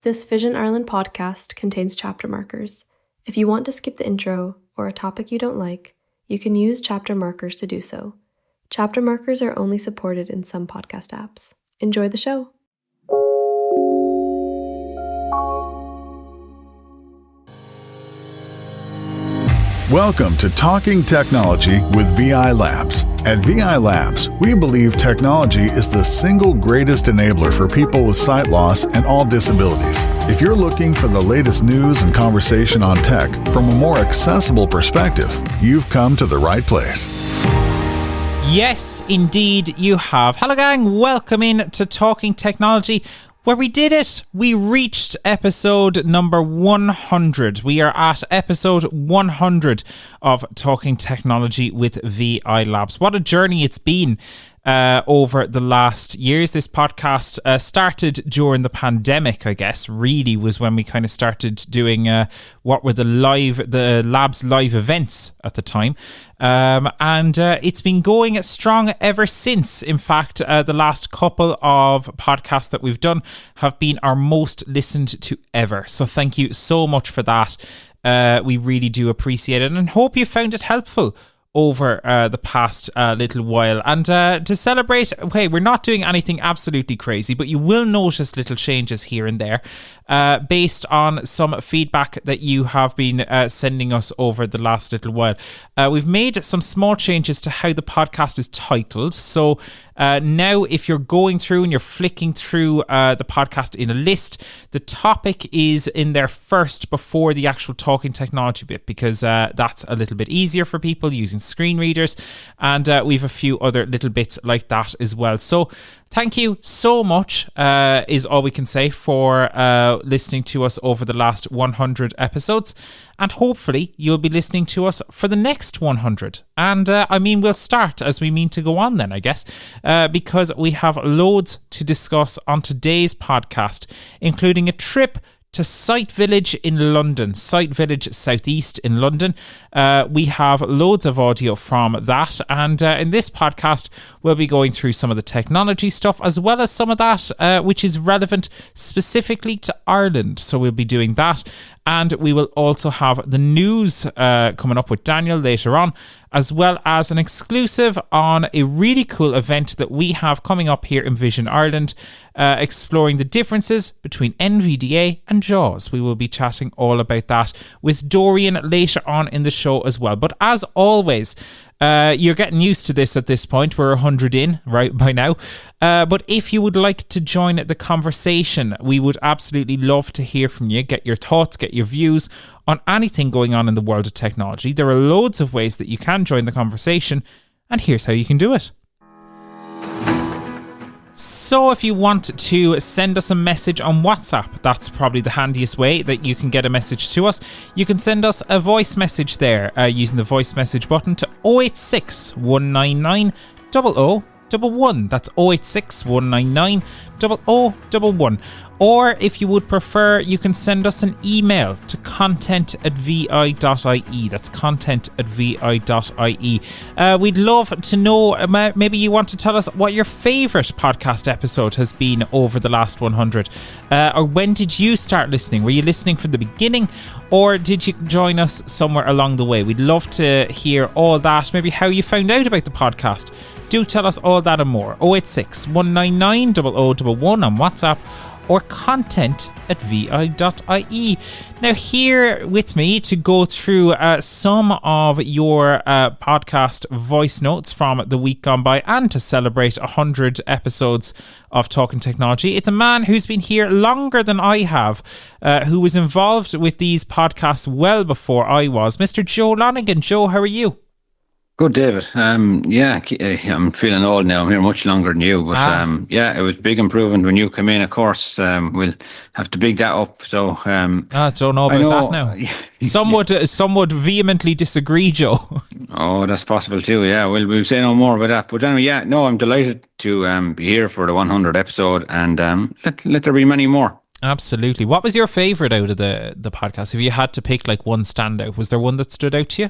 This Vision Ireland podcast contains chapter markers. If you want to skip the intro or a topic you don't like, you can use chapter markers to do so. Chapter markers are only supported in some podcast apps. Enjoy the show. Welcome to Talking Technology with VI Labs. At VI Labs, we believe technology is the single greatest enabler for people with sight loss and all disabilities. If you're looking for the latest news and conversation on tech from a more accessible perspective, you've come to the right place. Yes, indeed, you have. Hello, gang. Welcome in to Talking Technology, where we did it. We reached episode number 100. We are at episode 100 of Talking Technology with VI Labs. What a journey it's been over the last years. This podcast started during the pandemic, I guess, really was when we kind of started doing what were the labs live events at the time. And it's been going strong ever since. In fact, the last couple of podcasts that we've done have been our most listened to ever. So thank you so much for that. We really do appreciate it and hope you found it helpful over the past little while. And to celebrate, okay, we're not doing anything absolutely crazy, but you will notice little changes here and there based on some feedback that you have been sending us over the last little while. We've made some small changes to how the podcast is titled. So now if you're going through and you're flicking through the podcast in a list, the topic is in there first before the actual Talking Technology bit, because that's a little bit easier for people using screen readers, and we've a few other little bits like that as well. So thank you so much is all we can say for listening to us over the last 100 episodes, and hopefully you'll be listening to us for the next 100. And we'll start as we mean to go on then, I guess, because we have loads to discuss on today's podcast, including a trip to Sight Village in London, Sight Village Southeast in London. We have loads of audio from that, and in this podcast we'll be going through some of the technology stuff as well as some of that which is relevant specifically to Ireland. So we'll be doing that, and we will also have the news coming up with Daniel later on, as well as an exclusive on a really cool event that we have coming up here in Vision Ireland, exploring the differences between NVDA and JAWS. We will be chatting all about that with Dorian later on in the show as well. But as always, you're getting used to this at this point. We're 100 in right by now. But if you would like to join the conversation, we would absolutely love to hear from you. Get your thoughts, get your views on anything going on in the world of technology. There are loads of ways that you can join the conversation, and here's how you can do it. So if you want to send us a message on WhatsApp, that's probably the handiest way that you can get a message to us. You can send us a voice message there using the voice message button to 086 199 0011. That's 086 199 0011. Or if you would prefer, you can send us an email to content@vi.ie. That's content@vi.ie. We'd love to know, maybe you want to tell us what your favourite podcast episode has been over the last 100. Or when did you start listening? Were you listening from the beginning, or did you join us somewhere along the way? We'd love to hear all that, maybe how you found out about the podcast. Do tell us all that and more. 086 199 0011 on WhatsApp, or content@vi.ie. Now, here with me to go through some of your podcast voice notes from the week gone by and to celebrate 100 episodes of Talking Technology, it's a man who's been here longer than I have, who was involved with these podcasts well before I was. Mr. Joe Lonigan. Joe, how are you? Good, David. I'm feeling old now. I'm here much longer than you, but it was big improvement when you came in. Of course, we'll have to big that up. So I don't know about that now. Some would vehemently disagree, Joe. Oh, that's possible too. Yeah, we'll say no more about that. But anyway, I'm delighted to be here for the 100 episode, and let there be many more. Absolutely. What was your favourite out of the podcast? If you had to pick like one standout, was there one that stood out to you?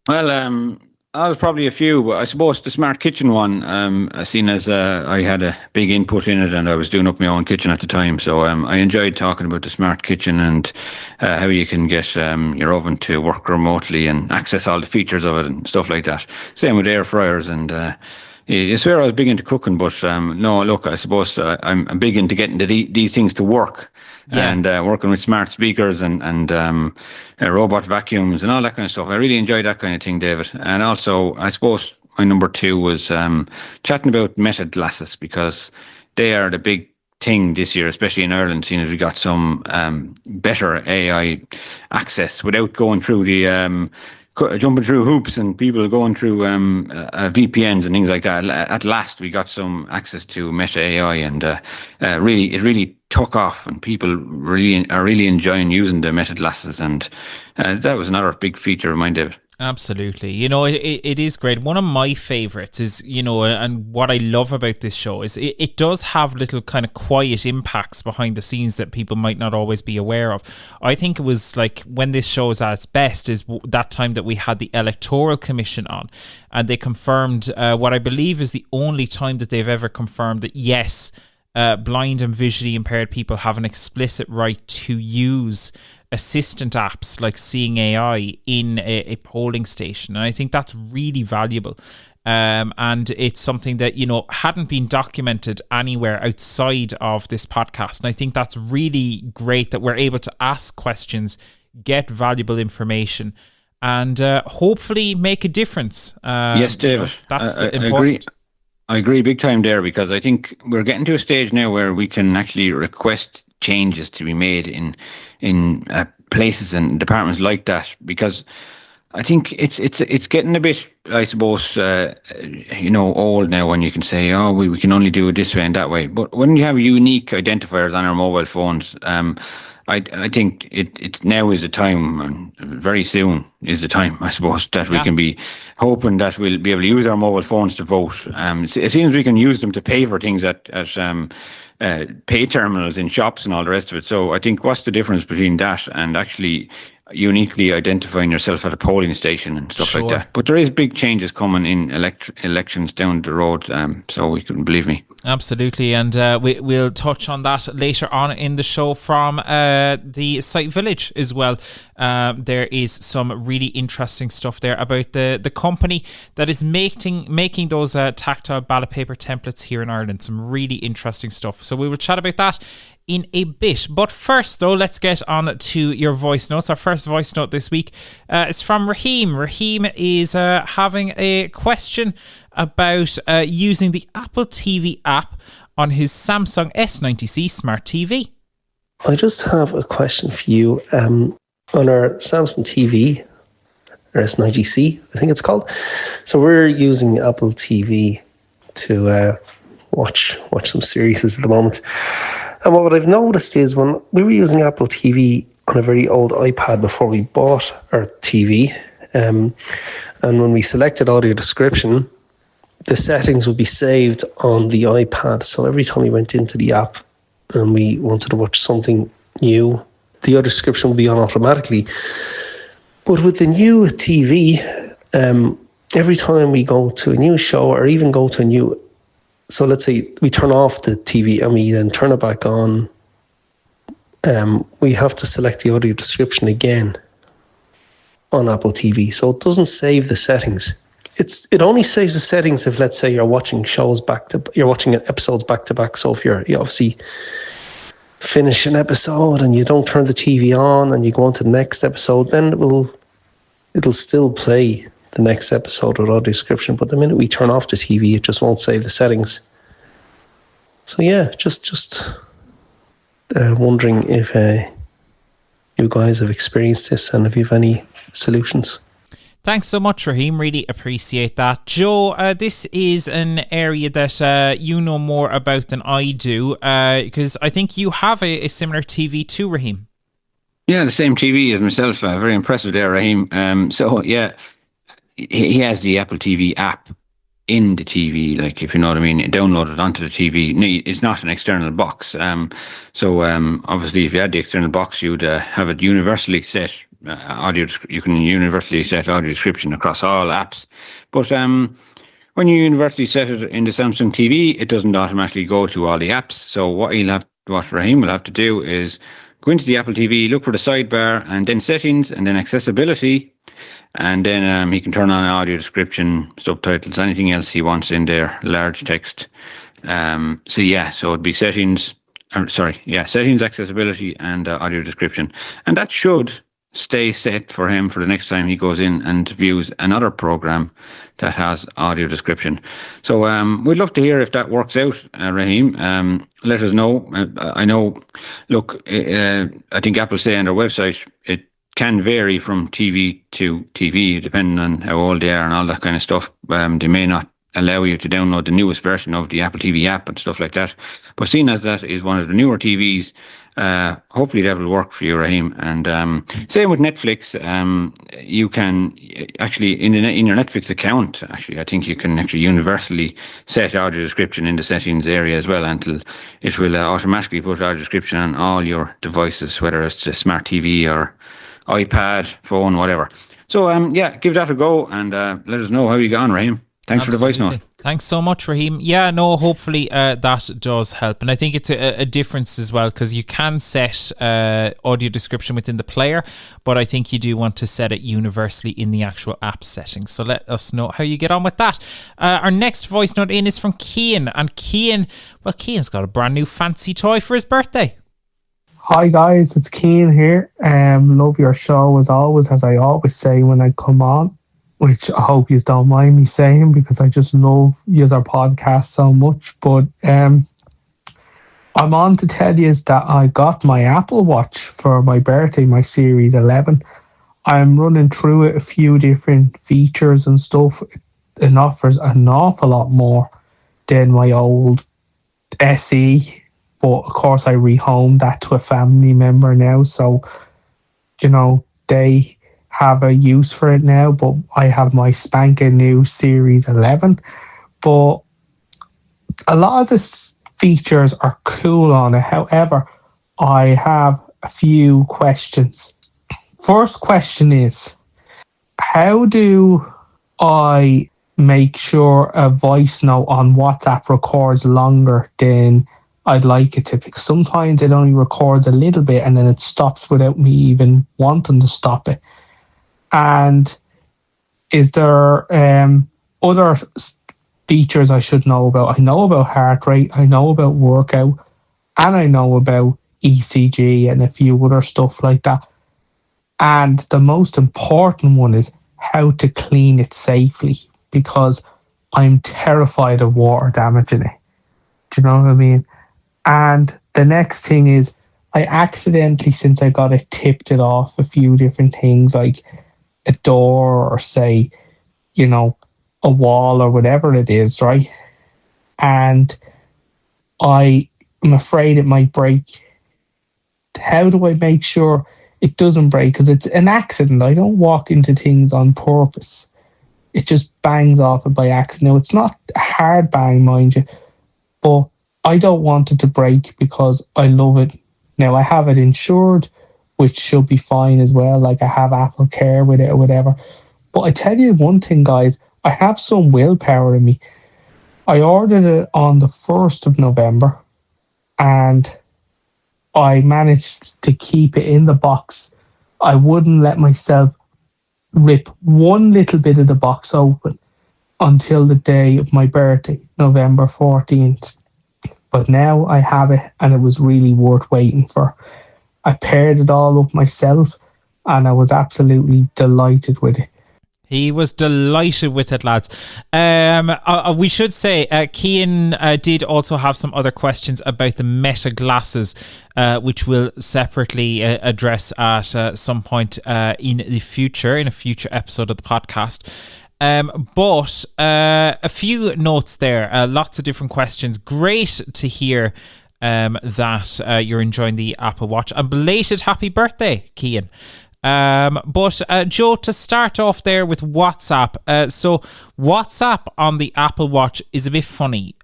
Well, There's probably a few, but I suppose the smart kitchen one, seen as I had a big input in it, and I was doing up my own kitchen at the time. So I enjoyed talking about the smart kitchen and how you can get your oven to work remotely and access all the features of it and stuff like that. Same with air fryers and. I swear I was big into cooking, but no, look, I suppose I'm big into getting these things to work. Yeah. And working with smart speakers and robot vacuums and all that kind of stuff. I really enjoy that kind of thing, David. And also, I suppose my number two was chatting about Meta glasses, because they are the big thing this year, especially in Ireland, seeing as we got some better AI access without going through the jumping through hoops and people going through VPNs and things like that. At last, we got some access to Meta AI, and it really took off, and people are really enjoying using the Meta glasses, and that was another big feature of mine, David. Absolutely. It is great. One of my favorites is, and what I love about this show is it does have little kind of quiet impacts behind the scenes that people might not always be aware of. I think it was like when this show is at its best is that time that we had the Electoral Commission on, and they confirmed what I believe is the only time that they've ever confirmed that, yes, blind and visually impaired people have an explicit right to use assistant apps like Seeing AI in a polling station. And I think that's really valuable. And it's something that, hadn't been documented anywhere outside of this podcast. And I think that's really great that we're able to ask questions, get valuable information, and hopefully make a difference. Yes, David. That's I important. agree. I agree big time there, because I think we're getting to a stage now where we can actually request changes to be made in places and departments like that, because I think it's getting a bit, I suppose, old now when you can say, oh, we can only do it this way and that way. But when you have unique identifiers on our mobile phones, I think it's now is the time, and very soon is the time, I suppose, that we can be hoping that we'll be able to use our mobile phones to vote. It seems we can use them to pay for things at pay terminals in shops and all the rest of it. So I think, what's the difference between that and actually uniquely identifying yourself at a polling station and stuff like that? But there is big changes coming in elections down the road, so you can believe me. Absolutely, and we'll touch on that later on in the show from the Site Village as well. There is some really interesting stuff there about the company that is making those tactile ballot paper templates here in Ireland. Some really interesting stuff. So we will chat about that in a bit. But first, though, let's get on to your voice notes. Our first voice note this week is from Raheem. Raheem is having a question about using the Apple TV app on his Samsung S90C Smart TV. I just have a question for you. On our Samsung TV, or S90C, I think it's called. So we're using Apple TV to watch some series at the moment. And what I've noticed is, when we were using Apple TV on a very old iPad before we bought our TV, and when we selected audio description, the settings would be saved on the iPad. So every time we went into the app and we wanted to watch something new, the audio description would be on automatically. But with the new TV, every time we go to a new show or even go to a new... So let's say we turn off the TV and we then turn it back on, we have to select the audio description again on Apple TV. So it doesn't save the settings. It only saves the settings if, let's say, you're watching episodes back to back. So if you obviously finish an episode and you don't turn the TV on and you go on to the next episode, then it'll still play the next episode with audio description. But the minute we turn off the TV, it just won't save the settings. So yeah, just wondering if you guys have experienced this and if you have any solutions. Thanks so much, Raheem. Really appreciate that. Joe, this is an area that you know more about than I do, because I think you have a similar TV too, Raheem. Yeah, the same TV as myself. Very impressive there, Raheem. So yeah, he has the Apple TV app in the TV, like, if you know what I mean, downloaded onto the TV. It's not an external box. So obviously, if you had the external box, you'd have it universally set you can universally set audio description across all apps. But when you universally set it in the Samsung TV, it doesn't automatically go to all the apps. So what Raheem will have to do is go into the Apple TV, look for the sidebar, and then settings, and then accessibility, and then he can turn on audio description, subtitles, anything else he wants in there, large text. So it'd be settings, accessibility, and audio description, and that should stay set for him for the next time he goes in and views another program that has audio description. So we'd love to hear if that works out, Raheem. Let us know. I know, look, I think Apple say on their website it can vary from TV to TV depending on how old they are and all that kind of stuff. They may not allow you to download the newest version of the Apple TV app and stuff like that. But seeing as that is one of the newer TVs, hopefully that will work for you, Raheem. And same with Netflix. You can actually in your Netflix account, I think you can actually universally set audio description in the settings area as well, until it will automatically put audio description on all your devices, whether it's a smart TV or iPad, phone, whatever. So give that a go and let us know how you got on, Raheem. Thanks Absolutely. for the voice note. Thanks so much, Raheem. Yeah, no, hopefully that does help. And I think it's a difference as well, because you can set audio description within the player, but I think you do want to set it universally in the actual app settings. So let us know how you get on with that. Our next voice note in is from Cian. And Cian's got a brand new fancy toy for his birthday. Hi guys, it's Cian here. Love your show as always, as I always say when I come on, which I hope you don't mind me saying because I just love our podcast so much. But I'm on to tell you that I got my Apple Watch for my birthday, my Series 11. I'm running through it, a few different features and stuff. It offers an awful lot more than my old SE. But of course I rehomed that to a family member now. So, they have a use for it now, but I have my spanking new Series 11. But a lot of the features are cool on it. However, I have a few questions. First question is, how do I make sure a voice note on WhatsApp records longer than I'd like it to? Because sometimes it only records a little bit and then it stops without me even wanting to stop it. And is there other features I should know about? I know about heart rate, I know about workout, and I know about ECG and a few other stuff like that. And the most important one is how to clean it safely, because I'm terrified of water damaging it. Do you know what I mean? And the next thing is, I accidentally, since I got it, tipped it off a few different things, like a door or say, a wall or whatever it is, right? And I am afraid it might break. How do I make sure it doesn't break? Because it's an accident. I don't walk into things on purpose. It just bangs off it by accident. Now, it's not a hard bang, mind you, but I don't want it to break because I love it. Now, I have it insured, which should be fine as well. Like I have Apple Care with it or whatever. But I tell you one thing, guys, I have some willpower in me. I ordered it on the 1st of November and I managed to keep it in the box. I wouldn't let myself rip one little bit of the box open until the day of my birthday, November 14th. But now I have it and it was really worth waiting for. I paired it all up myself and I was absolutely delighted with it. He was delighted with it, lads. We should say, Cian did also have some other questions about the Meta glasses, which we'll separately address at some point in the future, in a future episode of the podcast. But a few notes there, lots of different questions. Great to hear that you're enjoying the Apple Watch. And belated happy birthday, Cian. But Joe, to start off there with WhatsApp. So WhatsApp on the Apple Watch is a bit funny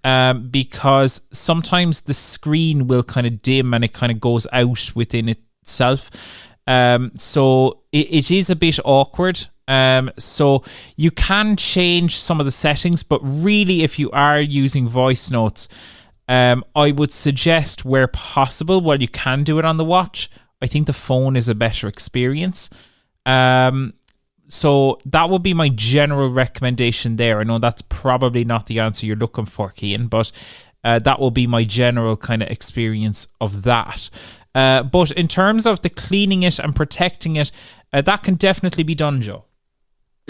because sometimes the screen will kind of dim and it kind of goes out within itself. So it is a bit awkward. So you can change some of the settings, but really if you are using voice notes, I would suggest where possible, while you can do it on the watch, I think the phone is a better experience. So that would be my general recommendation there. I know that's probably not the answer you're looking for, Cian, but that will be my general kind of experience of that. But in terms of the cleaning it and protecting it, that can definitely be done, Joe.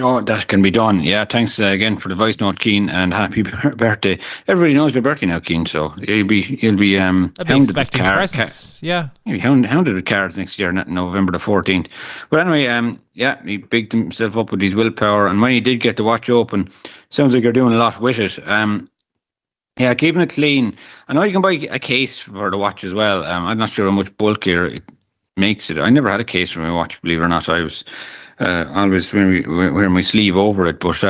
Oh, that can be done. Yeah, thanks again for the voice note, Keen, and happy birthday. Everybody knows your birthday now, Keen, so you'll be I'll be expecting presents. Yeah, you'll be hounded with cards next year, November the 14th. But anyway, he bigged himself up with his willpower, and when he did get the watch open, sounds like you're doing a lot with it. Yeah, keeping it clean. I know you can buy a case for the watch as well. I'm not sure how much bulkier it makes it. I never had a case for my watch, believe it or not. I was always wearing my sleeve over it, but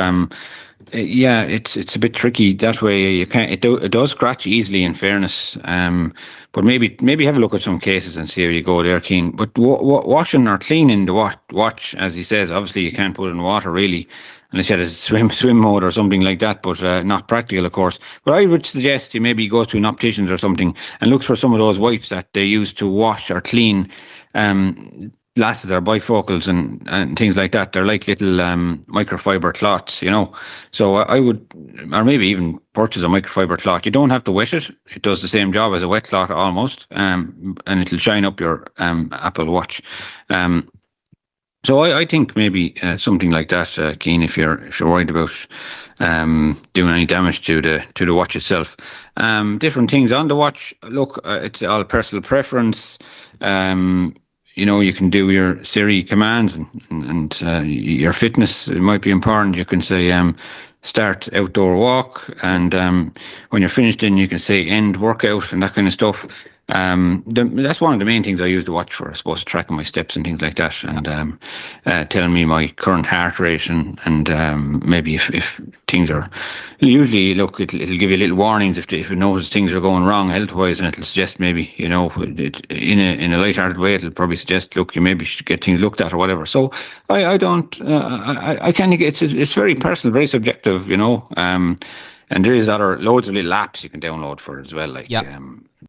yeah, it's a bit tricky that way. You can't. It does scratch easily, in fairness. But maybe have a look at some cases and see how you go there, Keen. But washing or cleaning the watch, as he says, obviously you can't put it in water really, unless you had a swim mode or something like that. But not practical, of course. But I would suggest you maybe go to an optician's or something and look for some of those wipes that they use to wash or clean glasses or bifocals and things like that. They're like little microfiber cloths, So I would, or maybe even purchase a microfiber cloth. You don't have to wet it. It does the same job as a wet cloth almost, and it'll shine up your Apple Watch. So I think maybe something like that, Keen, if you're worried about doing any damage to the watch itself. Different things on the watch. Look, it's all personal preference. You can do your Siri commands and your fitness. It might be important. You can say start outdoor walk, and when you're finished, then you can say end workout and that kind of stuff. That's one of the main things I use the watch for, I suppose, tracking my steps and things like that, and telling me my current heart rate and maybe if things are. Usually, look, it'll give you little warnings if it knows things are going wrong health wise, and it'll suggest maybe in a light-hearted way, it'll probably suggest, look, you maybe should get things looked at or whatever. So I kind of it's very personal, very subjective, and there is loads of little apps you can download for it as well, like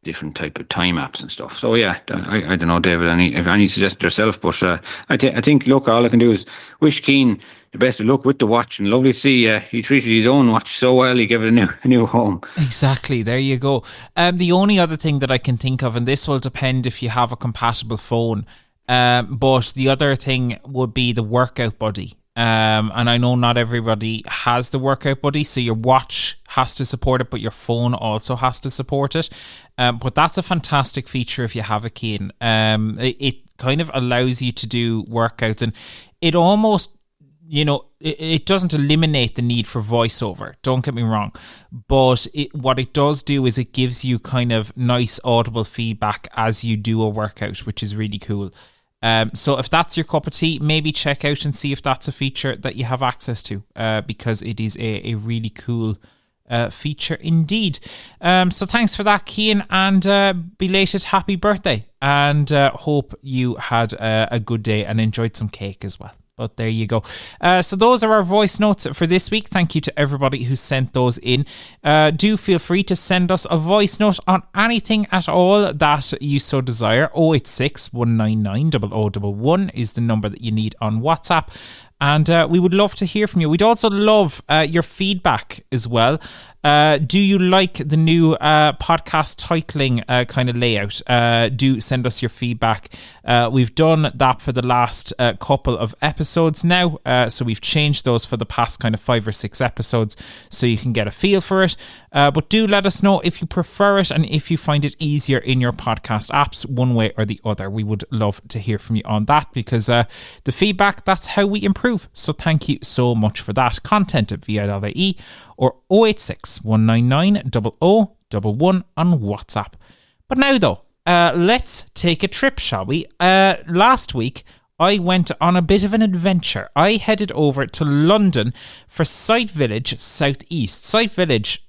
different type of time apps and stuff. So yeah, I don't know, David, if any suggest yourself, but I think, look, all I can do is wish Keen the best of luck with the watch, and lovely to see he treated his own watch so well, he gave it a new home. Exactly, there you go. The only other thing that I can think of, and this will depend if you have a compatible phone, but the other thing would be the workout buddy. And I know not everybody has the workout buddy, so your watch has to support it, but your phone also has to support it. But that's a fantastic feature if you have a Keen. It kind of allows you to do workouts, and it almost, it doesn't eliminate the need for voiceover, don't get me wrong, but what it does do is it gives you kind of nice audible feedback as you do a workout, which is really cool. So if that's your cup of tea, maybe check out and see if that's a feature that you have access to, because it is a really cool feature indeed. So thanks for that, Cian, and belated happy birthday, and hope you had a good day and enjoyed some cake as well. But there you go. So those are our voice notes for this week. Thank you to everybody who sent those in. Do feel free to send us a voice note on anything at all that you so desire. 086 199 0011 is the number that you need on WhatsApp. And we would love to hear from you. We'd also love your feedback as well. Do you like the new podcast titling kind of layout? Do send us your feedback. We've done that for the last couple of episodes now. So we've changed those for the past kind of 5 or 6 episodes, so you can get a feel for it. But do let us know if you prefer it and if you find it easier in your podcast apps, one way or the other. We would love to hear from you on that, because the feedback, that's how we improve. So thank you so much for that. Content at vi.ie or 086 199 0011 on WhatsApp. But now though, let's take a trip, shall we? Last week, I went on a bit of an adventure. I headed over to London for Sight Village Southeast. Sight Village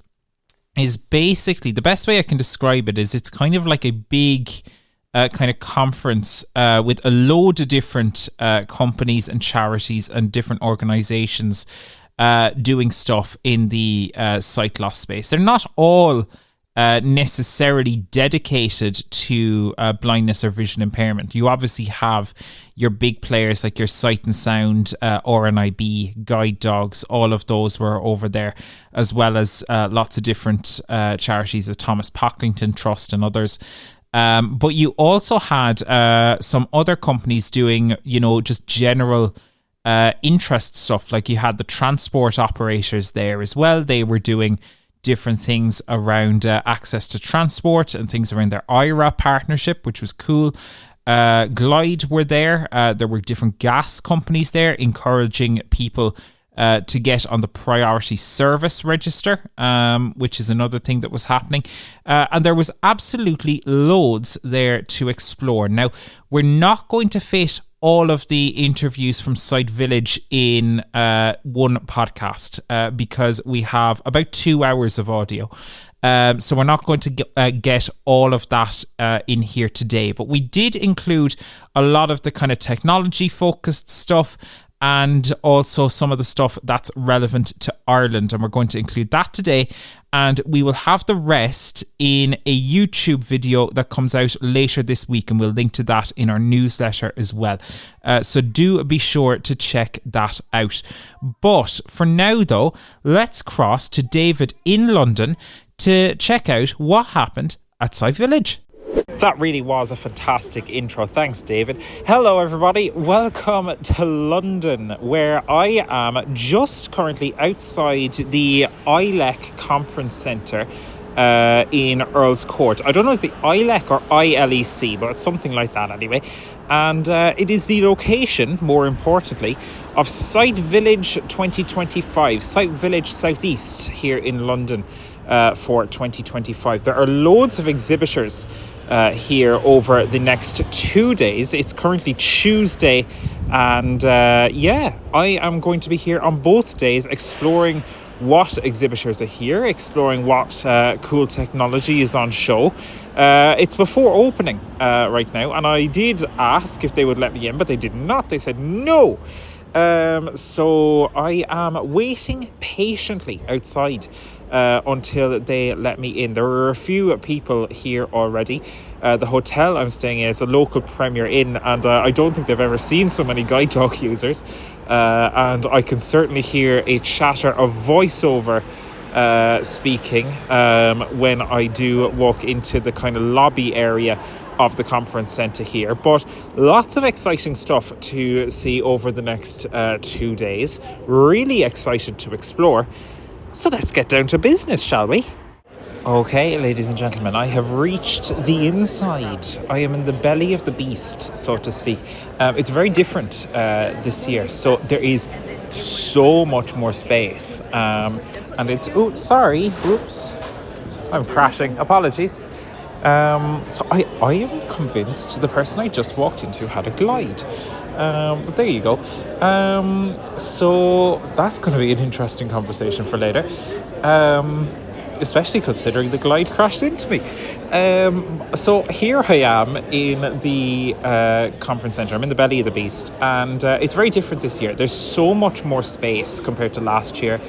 is basically, the best way I can describe it is it's kind of like a big kind of conference with a load of different companies and charities and different organizations doing stuff in the sight loss space. They're not all necessarily dedicated to blindness or vision impairment. You obviously have your big players like your Sight and Sound, RNIB, Guide Dogs, all of those were over there, as well as lots of different charities, the Thomas Pocklington Trust and others. But you also had some other companies doing, just general interest stuff. Like you had the transport operators there as well. They were doing different things around access to transport and things around their IRA partnership, which was cool. Glide were there. There were different gas companies there encouraging people to get on the priority service register, which is another thing that was happening. And there was absolutely loads there to explore. Now, we're not going to fit all of the interviews from Sight Village in one podcast because we have about 2 hours of audio. So we're not going to get all of that in here today. But we did include a lot of the kind of technology-focused stuff and also some of the stuff that's relevant to Ireland. And we're going to include that today. And we will have the rest in a YouTube video that comes out later this week. And we'll link to that in our newsletter as well. So do be sure to check that out. But for now, though, let's cross to David in London to check out what happened at Sight Village. That really was a fantastic intro. Thanks, David. Hello, everybody. Welcome to London, where I am just currently outside the ILEC Conference Centre in Earl's Court. I don't know if it's the ILEC or ILEC, but it's something like that anyway. And it is the location, more importantly, of Sight Village 2025, Sight Village Southeast here in London. For 2025. There are loads of exhibitors here over the next 2 days. It's currently Tuesday, and I am going to be here on both days exploring what exhibitors are here, exploring what cool technology is on show. It's before opening right now, and I did ask if they would let me in, but they did not. They said no. So I am waiting patiently outside until they let me in. There are a few people here already. The hotel I'm staying in is a local Premier Inn, and I don't think they've ever seen so many guide dog users. And I can certainly hear a chatter of voiceover speaking when I do walk into the kind of lobby area of the conference centre here. But lots of exciting stuff to see over the next 2 days. Really excited to explore. So let's get down to business, shall we? Okay, ladies and gentlemen, I have reached the inside. I am in the belly of the beast, so to speak. It's very different this year. So there is so much more space. And it's... Oh, sorry. Oops. I'm crashing. Apologies. So I am convinced the person I just walked into had a glide. But there you go. So that's going to be an interesting conversation for later. Especially considering the glide crashed into me. So here I am in the conference centre. I'm in the belly of the beast, and it's very different this year. There's so much more space compared to last year,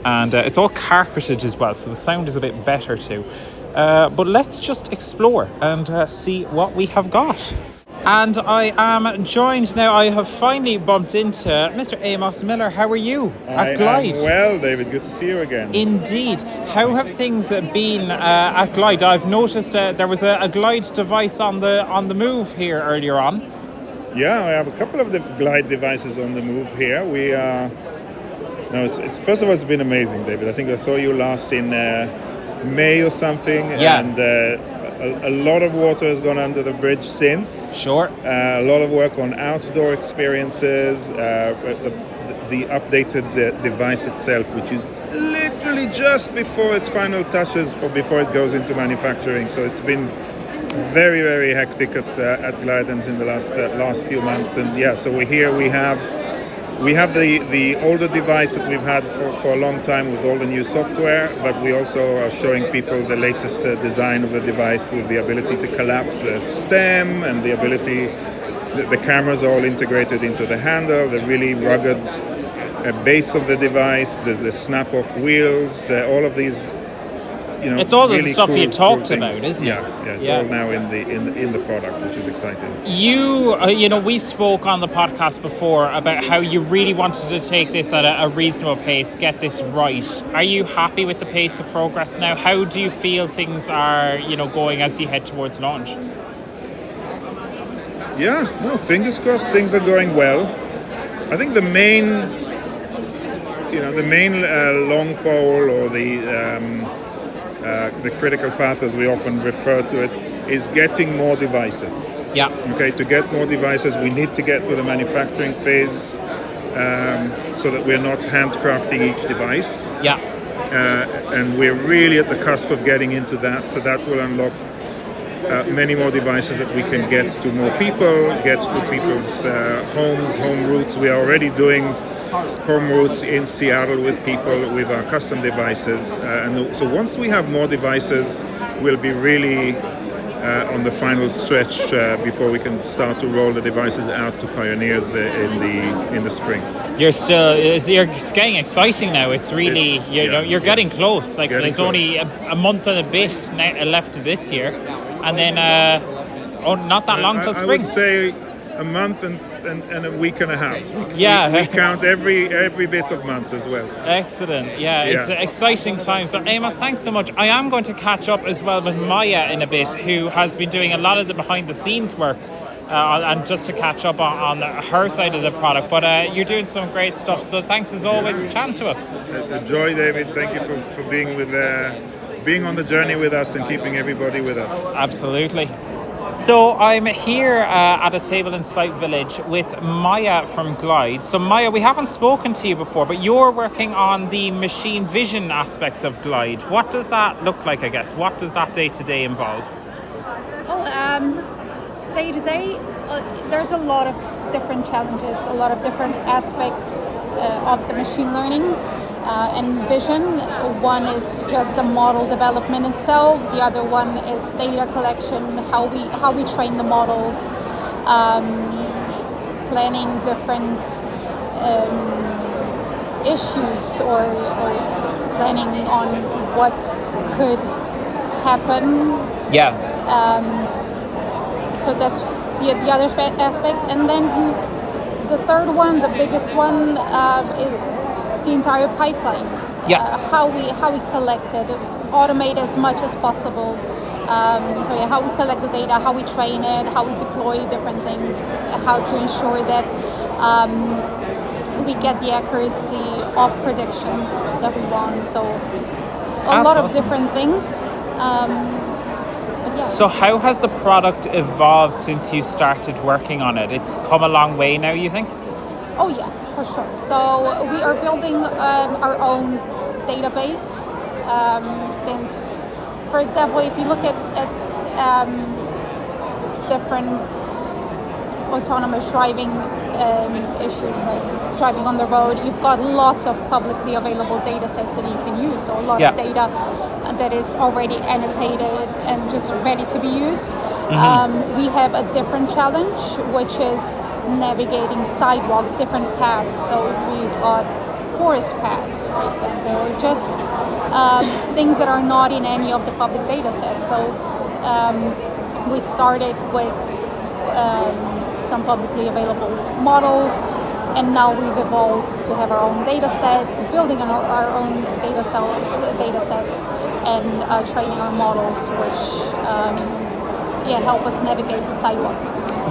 and it's all carpeted as well, so the sound is a bit better too. But let's just explore and see what we have got. And I am joined now. I have finally bumped into Mr. Amos Miller. How are you at Glide? I'm well, David. Good to see you again. Indeed. How have things been at Glide? I've noticed there was a Glide device on the move here earlier on. Yeah, we have a couple of the Glide devices on the move here. It's first of all, it's been amazing, David. I think I saw you last in May or something. Yeah. And a lot of water has gone under the bridge since. Sure. A lot of work on outdoor experiences, the updated device itself, which is literally just before its final touches before it goes into manufacturing. So it's been very, very hectic at Glidance in the last few months. And yeah, so we're here. We have we have the older device that we've had for a long time with all the new software, but we also are showing people the latest design of the device with the ability to collapse the stem and the ability, the cameras are all integrated into the handle, the really rugged base of the device, there's the snap-off wheels, all of these. It's all really the stuff cool, you talked cool about, isn't it? Yeah, it's all now in the product, which is exciting. We spoke on the podcast before about how you really wanted to take this at a reasonable pace, get this right. Are you happy with the pace of progress now? How do you feel things are, going as you head towards launch? Yeah, no, fingers crossed, things are going well. I think the main long pole or the critical path, as we often refer to it, is getting more devices. Yeah. Okay, to get more devices, we need to get through the manufacturing phase so that we're not handcrafting each device. Yeah. And we're really at the cusp of getting into that, so that will unlock many more devices that we can get to more people, get to people's homes, home routes. We are already doing home routes in Seattle with people with our custom devices, and so once we have more devices, we'll be really on the final stretch before we can start to roll the devices out to pioneers in the spring. You're getting exciting now. It's really you're getting close. Like there's only a month and a bit left to this year, and then not that long till spring. I would say a month and a week and a half. We count every bit of month as well. Excellent. Yeah, it's an exciting time. So Amos, thanks so much. I am going to catch up as well with Maya in a bit, who has been doing a lot of the behind the scenes work, and just to catch up on her side of the product. But you're doing some great stuff, so thanks as always for chatting to us. A joy, David. Thank you for being on the journey with us and keeping everybody with us. Absolutely. So I'm here at a table in Site Village with Maya from Glide. So Maya, we haven't spoken to you before, but you're working on the machine vision aspects of Glide. What does that look like, I guess? What does that day-to-day involve? Day-to-day, there's a lot of different challenges, a lot of different aspects of the machine learning and vision. One is just the model development itself. The other one is data collection, how we train the models, planning different issues or planning on what could happen. Yeah. So that's the other aspect. And then the third one, the biggest one, is the entire pipeline. How we collect it, automate as much as possible. How we collect the data, how we train it, how we deploy different things, how to ensure that we get the accuracy of predictions that we want. So a lot of different things. So how has the product evolved since you started working on it? It's come a long way now, you think? Oh yeah, for sure. So we are building our own database since, for example, if you look at different autonomous driving issues, like driving on the road, you've got lots of publicly available data sets that you can use. So a lot of data that is already annotated and just ready to be used. Mm-hmm. We have a different challenge, which is navigating sidewalks, different paths. So we've got forest paths, for example, or just things that are not in any of the public data sets. So we started with some publicly available models, and now we've evolved to have our own data sets, building our own data sets, and training our models, which help us navigate the sidewalks.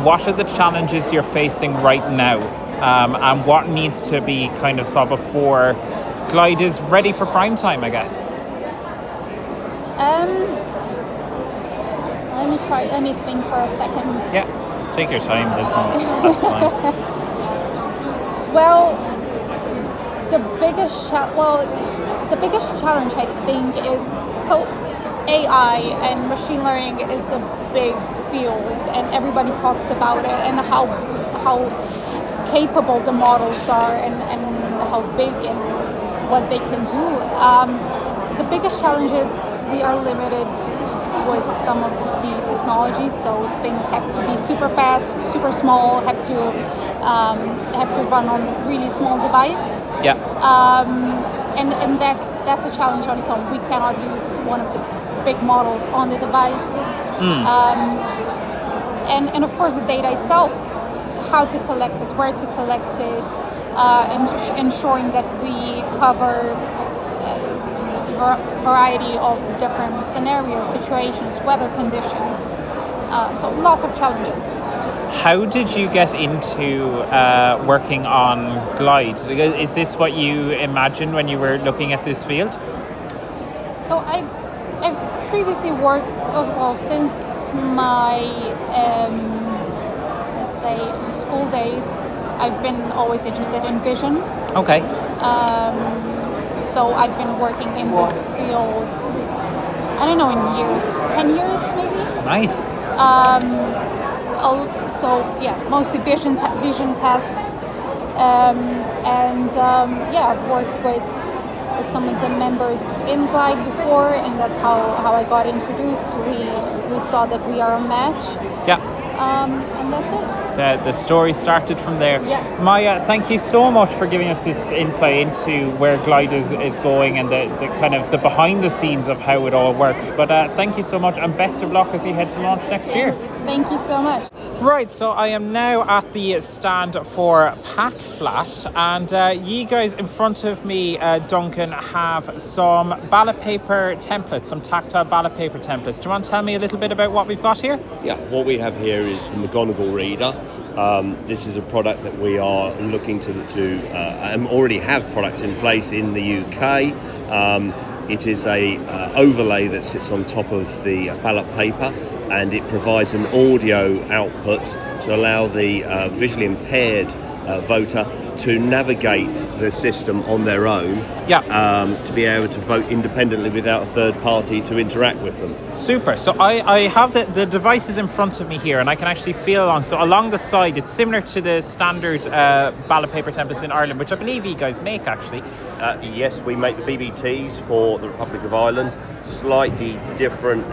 What are the challenges you're facing right now, and what needs to be kind of solved before Glide is ready for prime time, I guess? Let me think for a second. Yeah, take your time. That's fine. Well, the biggest challenge I think is, so AI and machine learning is a big field, and everybody talks about it and how capable the models are and how big and what they can do. The biggest challenge is we are limited with some of the technology, so things have to be super fast, super small, have to run on really small device. Yeah. And that's a challenge on its own. We cannot use one of the big models on the devices. And of course the data itself, how to collect it, where to collect it, and ensuring that we cover the variety of different scenarios, situations, weather conditions. So lots of challenges. How did you get into working on Glide? Is this what you imagined when you were looking at this field? So I've previously worked, since my, let's say, school days, I've been always interested in vision. Okay. So I've been working in this field, I don't know, in years, 10 years maybe? Nice. So yeah, mostly vision tasks, I've worked with some of the members in Glide before, and that's how I got introduced. We saw that we are a match. Yeah. And that's it. The story started from there. Yes. Maya, thank you so much for giving us this insight into where Glide is going and the kind of the behind the scenes of how it all works. But thank you so much, and best of luck as you head to launch next year. Thank you so much. Right, so I am now at the stand for Pakflatt, and you guys in front of me, Duncan, have some ballot paper templates, some tactile ballot paper templates. Do you want to tell me a little bit about what we've got here? Yeah, what we have here is the McGonagall Reader. This is a product that we are looking to already have products in place in the UK. It is a overlay that sits on top of the ballot paper, and it provides an audio output to allow the visually impaired voter to navigate the system on their own, to be able to vote independently without a third party to interact with them. Super. So I have the devices in front of me here, and I can actually feel along. So along the side, it's similar to the standard ballot paper templates in Ireland, which I believe you guys make actually. Yes, we make the BBTs for the Republic of Ireland, slightly different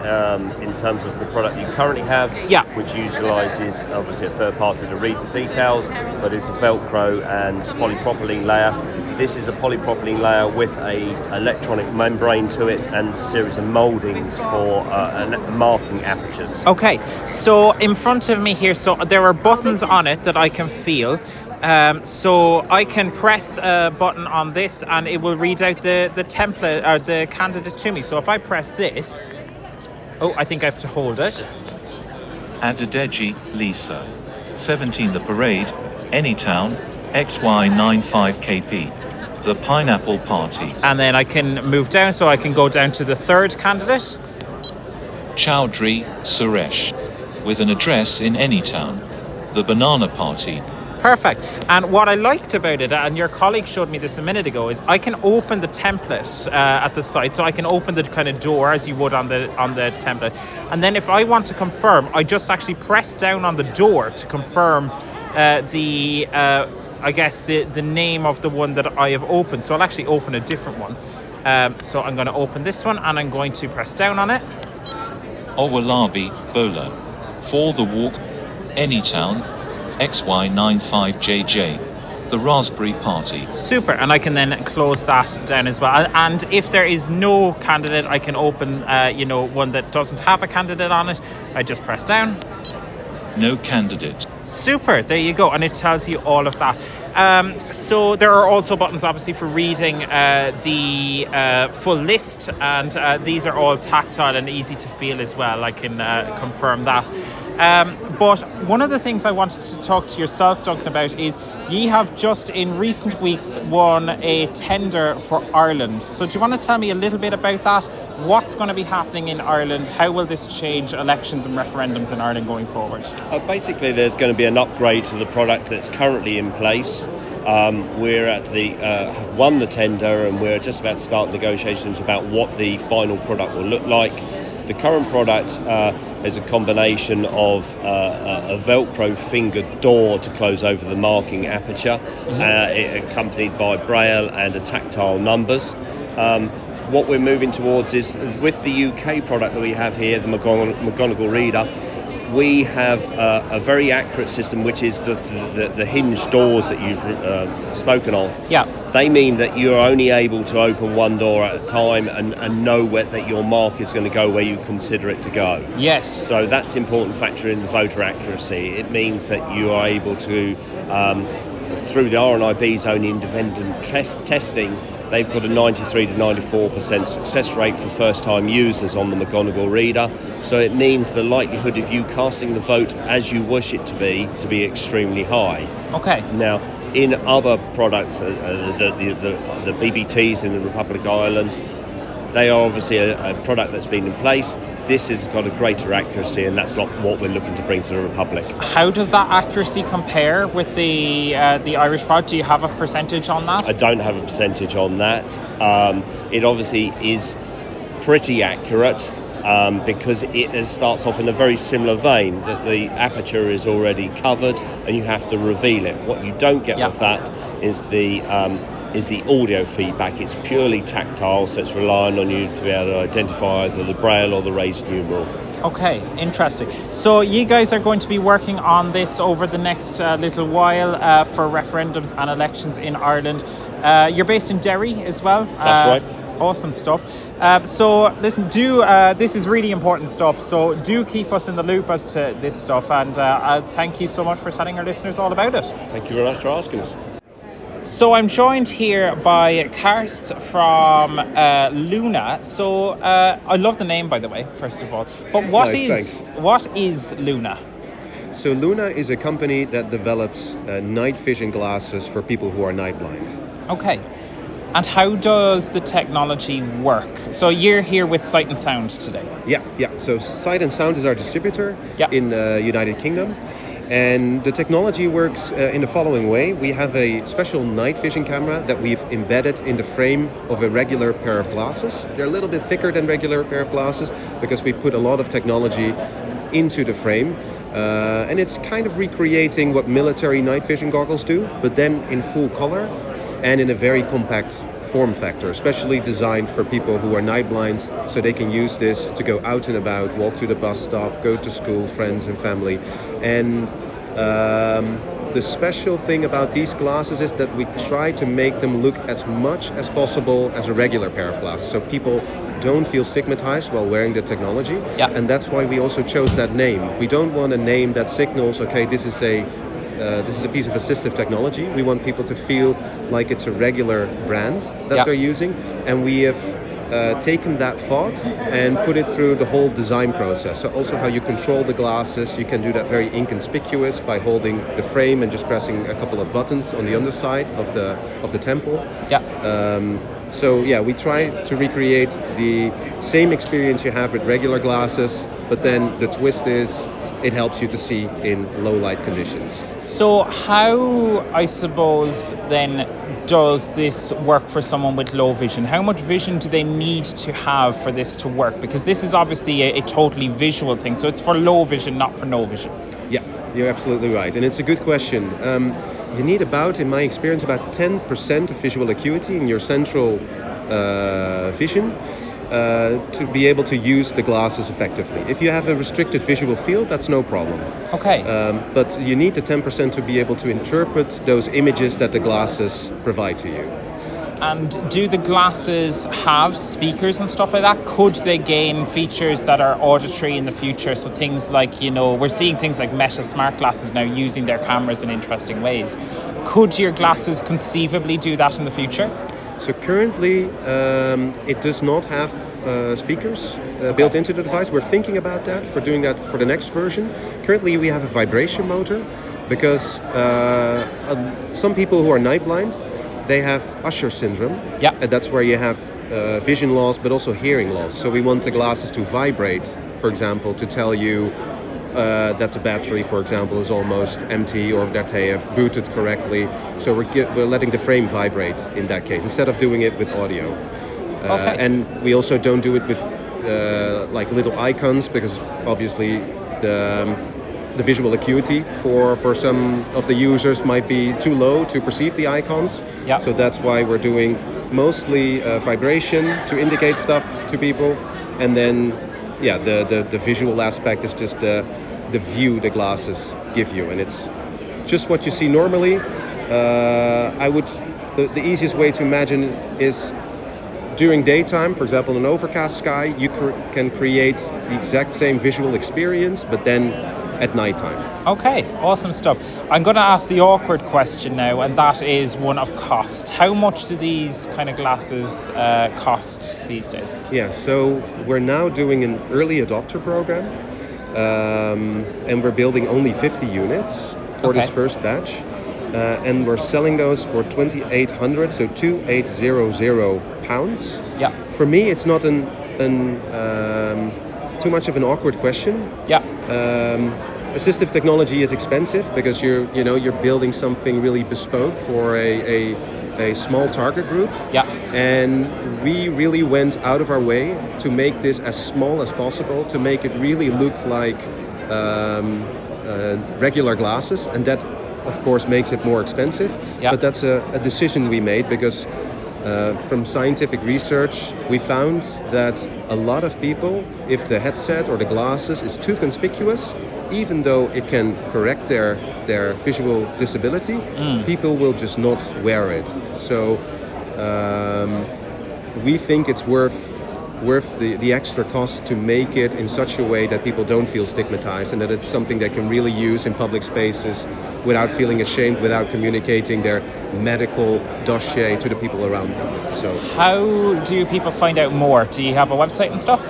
in terms of the product you currently have, which utilises obviously a third party to read the details, but it's a Velcro and polypropylene layer. This is a polypropylene layer with a electronic membrane to it and a series of mouldings for marking apertures. Okay, so in front of me here, so there are buttons on it that I can feel. So I can press a button on this and it will read out the template or the candidate to me. So if I press this, I think I have to hold it. Adedeji, Lisa. 17 The Parade, Anytown, XY95KP. The Pineapple Party. And then I can move down, so I can go down to the third candidate. Chowdhury, Suresh. With an address in Anytown. The Banana Party. Perfect. And what I liked about it, and your colleague showed me this a minute ago, is I can open the template at the side. So I can open the kind of door as you would on the template. And then if I want to confirm, I just actually press down on the door to confirm the name of the one that I have opened. So I'll actually open a different one. So I'm going to open this one and I'm going to press down on it. Owalabi, Bola. For the Walk, Anytown, XY95JJ. The Raspberry Party. Super, and I can then close that down as well. And if there is no candidate, I can open, one that doesn't have a candidate on it. I just press down. No candidate. Super, there you go, and it tells you all of that. So there are also buttons, obviously, for reading the full list, and these are all tactile and easy to feel as well. I can confirm that. But one of the things I wanted to talk to yourself, Duncan, about is ye have just in recent weeks won a tender for Ireland. So do you want to tell me a little bit about that? What's going to be happening in Ireland? How will this change elections and referendums in Ireland going forward? Basically, there's going to be an upgrade to the product that's currently in place. We're at have won the tender, and we're just about to start negotiations about what the final product will look like. The current product is a combination of a Velcro fingered door to close over the marking aperture, accompanied by Braille and a tactile numbers. What we're moving towards is, with the UK product that we have here, the McGonagall reader, we have a very accurate system, which is the hinge doors that you've spoken of. Yeah. They mean that you're only able to open one door at a time and know that your mark is going to go where you consider it to go. Yes. So that's an important factor in the voter accuracy. It means that you are able to, through the RNIB's own independent testing, they've got a 93 to 94% success rate for first-time users on the McGonagall reader. So it means the likelihood of you casting the vote as you wish it to be extremely high. Okay. Now, in other products, the BBTs in the Republic of Ireland, they are obviously a product that's been in place. This has got a greater accuracy, and that's not what we're looking to bring to the Republic. How does that accuracy compare with the Irish product? Do you have a percentage on that? I don't have a percentage on that. It obviously is pretty accurate because it starts off in a very similar vein, that the aperture is already covered and you have to reveal it. What you don't get with that is the audio feedback. It's purely tactile, so it's relying on you to be able to identify either the Braille or the raised numeral. Okay, interesting. So you guys are going to be working on this over the next little while for referendums and elections in Ireland. You're based in Derry as well. That's right. Awesome stuff. So listen, this is really important stuff, so do keep us in the loop as to this stuff, and thank you so much for telling our listeners all about it. Thank you very much for asking us. So I'm joined here by Karst from Luna. So I love the name, by the way, first of all. But what is Luna? So Luna is a company that develops night vision glasses for people who are night blind. Okay. And how does the technology work? So you're here with Sight and Sound today. Yeah. So Sight and Sound is our distributor in the United Kingdom. And the technology works in the following way. We have a special night vision camera that we've embedded in the frame of a regular pair of glasses. They're a little bit thicker than regular pair of glasses because we put a lot of technology into the frame. And it's kind of recreating what military night vision goggles do, but then in full color and in a very compact form factor, especially designed for people who are night blind, so they can use this to go out and about, walk to the bus stop, go to school, friends and family. And the special thing about these glasses is that we try to make them look as much as possible as a regular pair of glasses, so people don't feel stigmatized while wearing the technology. And that's why we also chose that name. We don't want a name that signals, okay, this is a piece of assistive technology. We want people to feel like it's a regular brand that they're using, and we have taken that thought and put it through the whole design process. So also how you control the glasses, you can do that very inconspicuous by holding the frame and just pressing a couple of buttons on the underside of the temple. We try to recreate the same experience you have with regular glasses, but then the twist is it helps you to see in low light conditions. So how, I suppose, then does this work for someone with low vision? How much vision do they need to have for this to work? Because this is obviously a totally visual thing, so it's for low vision, not for no vision. Yeah, you're absolutely right, and it's a good question. You need in my experience, about 10% of visual acuity in your central vision to be able to use the glasses effectively. If you have a restricted visual field, that's no problem. Okay. But you need the 10% to be able to interpret those images that the glasses provide to you. And do the glasses have speakers and stuff like that? Could they gain features that are auditory in the future? So things like, we're seeing things like Meta smart glasses now using their cameras in interesting ways. Could your glasses conceivably do that in the future? So currently, it does not have speakers built into the device. We're thinking about that, for doing that for the next version. Currently, we have a vibration motor because some people who are night blind, they have Usher syndrome. And that's where you have vision loss, but also hearing loss. So we want the glasses to vibrate, for example, to tell you that the battery, for example, is almost empty, or that they have booted correctly. So we're letting the frame vibrate in that case, instead of doing it with audio. And we also don't do it with like little icons, because obviously the visual acuity for some of the users might be too low to perceive the icons. Yeah. So that's why we're doing mostly vibration to indicate stuff to people, and then the visual aspect is just the view the glasses give you, and it's just what you see normally. The easiest way to imagine is during daytime, for example, in an overcast sky, you can create the exact same visual experience, but then at nighttime. Okay, awesome stuff. I'm going to ask the awkward question now, and that is one of cost. How much do these kind of glasses cost these days? Yeah, so we're now doing an early adopter program, and we're building only 50 units for this first batch. And we're selling those for 2,800, so 2,800 pounds. Yeah. For me, it's not too much of an awkward question. Yeah. Assistive technology is expensive because you're building something really bespoke for a small target group. Yeah. And we really went out of our way to make this as small as possible, to make it really look like regular glasses, and that of course makes it more expensive. Yeah. But that's a decision we made because from scientific research we found that a lot of people, if the headset or the glasses is too conspicuous, even though it can correct their visual disability, people will just not wear it. So we think it's worth the extra cost to make it in such a way that people don't feel stigmatized, and that it's something they can really use in public spaces without feeling ashamed, without communicating their medical dossier to the people around them. So, how do people find out more? Do you have a website and stuff?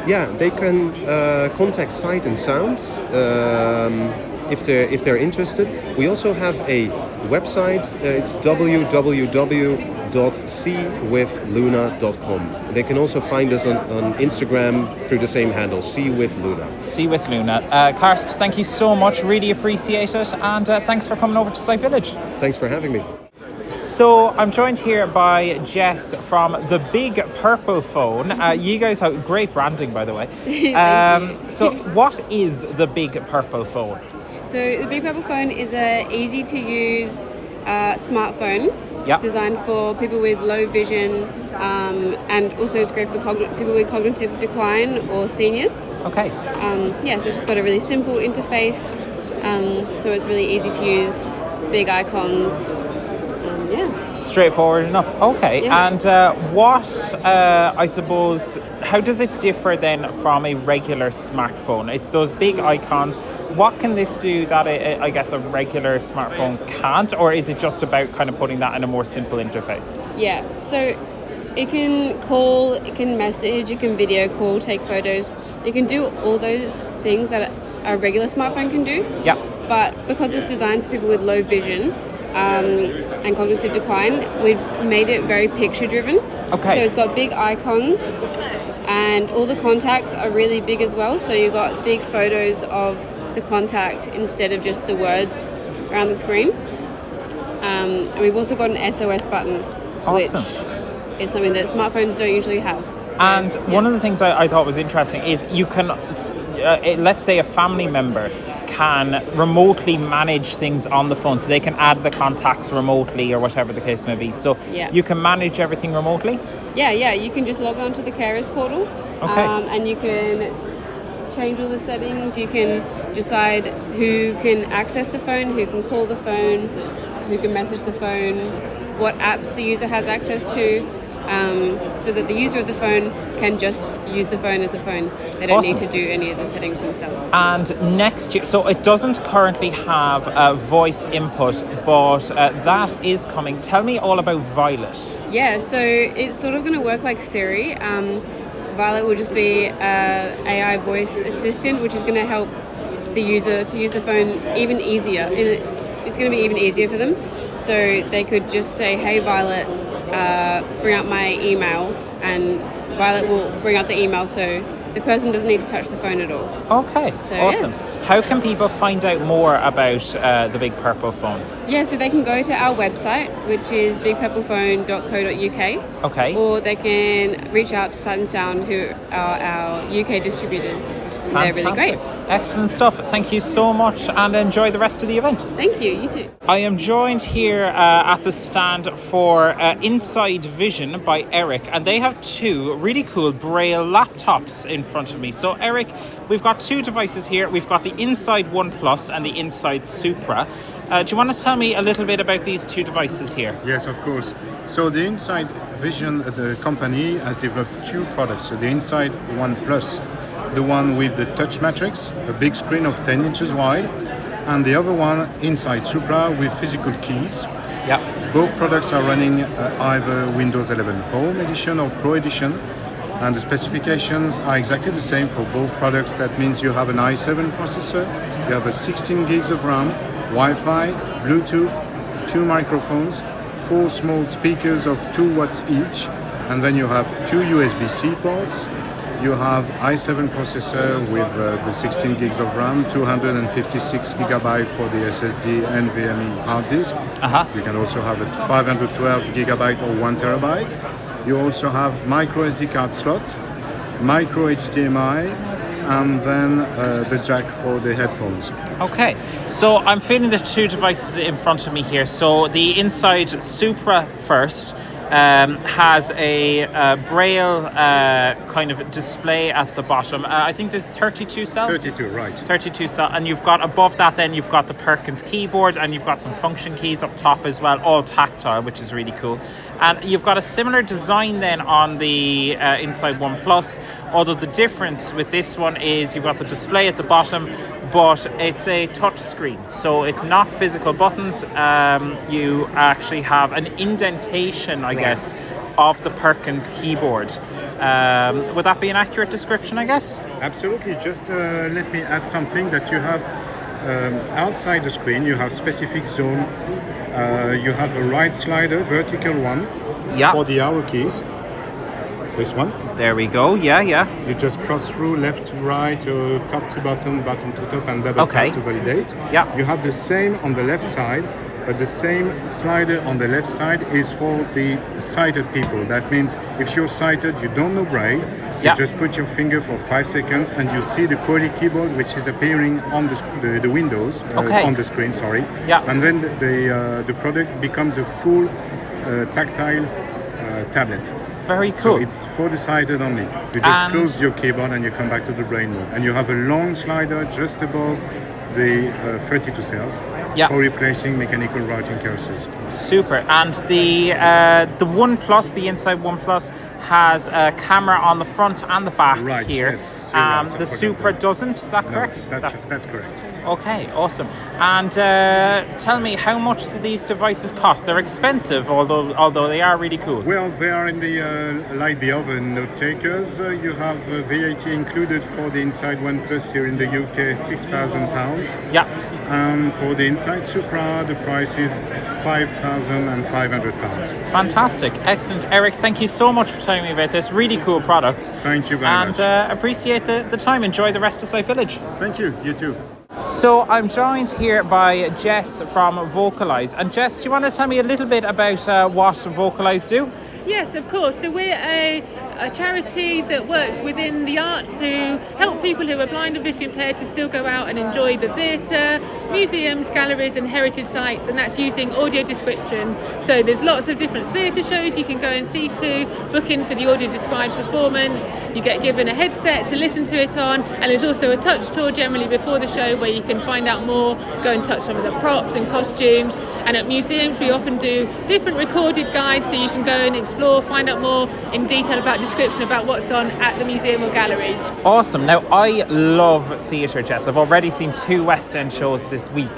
Yeah, they can contact Sight and Sound if they're interested. We also have a website. It's www.seewithluna.com. They can also find us on Instagram through the same handle, See with Luna. See with Luna. Karst, thank you so much. Really appreciate it. And thanks for coming over to Sight Village. Thanks for having me. So I'm joined here by Jess from the Big Purple Phone. You guys have great branding, by the way. So what is the Big Purple Phone? So the Big Purple Phone is a easy to use smartphone. Yep. Designed for people with low vision, and also it's great for people with cognitive decline or seniors. Okay. So it's just got a really simple interface, so it's really easy to use, big icons. Straightforward enough. Okay. Yeah. And I suppose, how does it differ then from a regular smartphone? It's those big icons. What can this do that I guess a regular smartphone can't, or is it just about kind of putting that in a more simple interface? Yeah, so it can call, it can message, it can video call, take photos. It can do all those things that a regular smartphone can do. Yeah. But because it's designed for people with low vision and cognitive decline, we've made it very picture driven. Okay. So it's got big icons, and all the contacts are really big as well. So you've got big photos of the contact instead of just the words around the screen. And we've also got an SOS button, Awesome. which is something that smartphones don't usually have. And one of the things I thought was interesting is you can, let's say a family member can remotely manage things on the phone. So they can add the contacts remotely or whatever the case may be. So you can manage everything remotely? Yeah, you can just log on to the carers portal. Okay. And you can change all the settings. You can decide who can access the phone, who can call the phone, who can message the phone, what apps the user has access to, so that the user of the phone can just use the phone as a phone. They don't Awesome. need to do any of the settings themselves. And next year, so it doesn't currently have a voice input, but that is coming. Tell me all about Violet. Yeah, so it's sort of going to work like Siri. Violet will just be an AI voice assistant, which is going to help the user to use the phone even easier. It's going to be even easier for them. So they could just say, "Hey Violet, bring up my email," and Violet will bring out the email, so the person doesn't need to touch the phone at all. Okay, So, awesome. how can people find out more about the Big Purple phone? Yeah, so they can go to our website, which is bigpurplephone.co.uk. Okay. Or they can reach out to Sight & Sound, who are our UK distributors. They're really great. Excellent stuff. Thank you so much, and enjoy the rest of the event. Thank you. You too. I am joined here at the stand for Inside Vision by Eric, and they have two really cool Braille laptops in front of me. So Eric, we've got two devices here. We've got the Inside One Plus and the Inside Supra. Do you want to tell me a little bit about these two devices here? Yes, of course. So the Inside Vision, the company, has developed two products. So the Inside One Plus, the one with the touch matrix, a big screen of 10 inches wide, and the other one, Inside Supra, with physical keys. Yeah. Both products are running either Windows 11 Home Edition or Pro Edition, and the specifications are exactly the same for both products. That means you have an i7 processor, you have a 16 gigs of RAM, Wi-Fi, Bluetooth, 2 microphones, 4 small speakers of 2 watts each, and then you have 2 USB-C ports. You have i7 processor with the 16 gigs of RAM, 256 gigabyte for the SSD and NVMe hard disk. You can also have a 512 gigabyte or 1 terabyte. You also have micro SD card slot, micro HDMI, and then the jack for the headphones. Okay, so I'm feeling the two devices in front of me here. So the Inside Supra first has a Braille kind of display at the bottom. I think there's 32 cell? 32, right. 32 cell. And you've got above that then you've got the Perkins keyboard, and you've got some function keys up top as well, all tactile, which is really cool. And you've got a similar design then on the Inside One Plus, although the difference with this one is you've got the display at the bottom, but it's a touch screen, so it's not physical buttons. You actually have an indentation, I guess, of the Perkins keyboard. Would that be an accurate description, I guess? Absolutely. Just let me add something that you have outside the screen. You have specific zone. You have a right slider, vertical one, for the arrow keys. This one. There we go. Yeah. You just cross through left to right, top to bottom, bottom to top, and double tap to validate. Yeah. You have the same on the left side, but the same slider on the left side is for the sighted people. That means if you're sighted, you don't know Braille, you just put your finger for 5 seconds and you see the QWERTY keyboard, which is appearing on the windows, on the screen, sorry. Yeah. And then the product becomes a full tactile tablet. Very cool. So it's for the sighted only. You just close your keyboard and you come back to the BrailleNote. And you have a long slider just above the 32 cells for replacing mechanical writing cursors. Super. And the One Plus, the Inside One Plus, has a camera on the front and the back here. Yes, the Supra doesn't, is that correct? No, that's correct. Okay, awesome. And tell me, how much do these devices cost? They're expensive, although they are really cool. Well, they are in the like the other note takers. You have VAT included for the Inside One Plus here in the UK, £6,000. Yeah. And for the Inside Supra, the price is £5,500. Fantastic. Excellent. Eric, thank you so much for telling me about this. Really cool products. Thank you very much. And appreciate the time. Enjoy the rest of Sight Village. Thank you. You too. So I'm joined here by Jess from VocalEyes. And Jess, do you want to tell me a little bit about what VocalEyes do? Yes, of course. So we're a charity that works within the arts to help people who are blind and visually impaired to still go out and enjoy the theatre, museums, galleries and heritage sites, and that's using audio description. So there's lots of different theatre shows you can go and see to, book in for the audio described performance. You get given a headset to listen to it on, and there's also a touch tour generally before the show where you can find out more, go and touch some of the props and costumes. And at museums we often do different recorded guides so you can go and explore, find out more in detail about description about what's on at the museum or gallery. Awesome. Now, I love theatre, Jess. I've already seen 2 West End shows this week,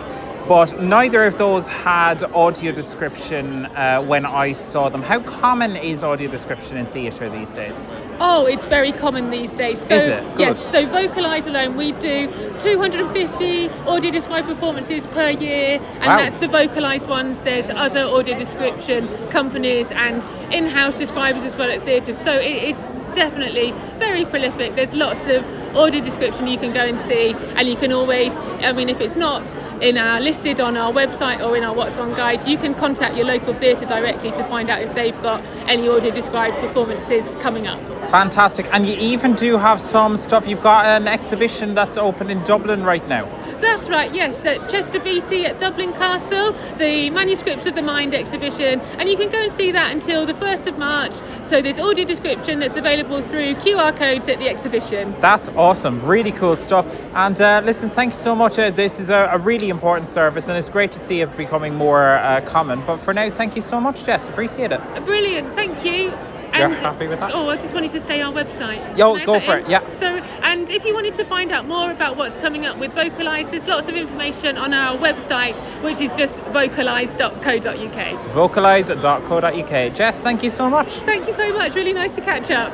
but neither of those had audio description when I saw them. How common is audio description in theatre these days? Oh, it's very common these days. So, is it? Good. Yes, so VocalEyes alone, we do 250 audio described performances per year, and that's the VocalEyes ones. There's other audio description companies and in-house describers as well at theatres, so it is definitely very prolific. There's lots of order description you can go and see, and you can always, I mean, if it's not listed on our website or in our What's On guide, you can contact your local theatre directly to find out if they've got any audio described performances coming up. Fantastic. And you even do have some stuff. You've got an exhibition that's open in Dublin right now. That's right, yes, at Chester Beatty at Dublin Castle, the Manuscripts of the Mind exhibition, and you can go and see that until the 1st of March. So there's audio description that's available through QR codes at the exhibition. That's awesome, really cool stuff. And listen, thank you so much. This is a really important service, and it's great to see it becoming more common. But for now, thank you so much, Jess, appreciate it. Brilliant, thank you. You're happy with that? Oh, I just wanted to say our website. Yo, go for it, yeah. So, and if you wanted to find out more about what's coming up with VocalEyes, there's lots of information on our website, which is just vocaleyes.co.uk. Vocaleyes.co.uk. Jess, thank you so much. Thank you so much, really nice to catch up.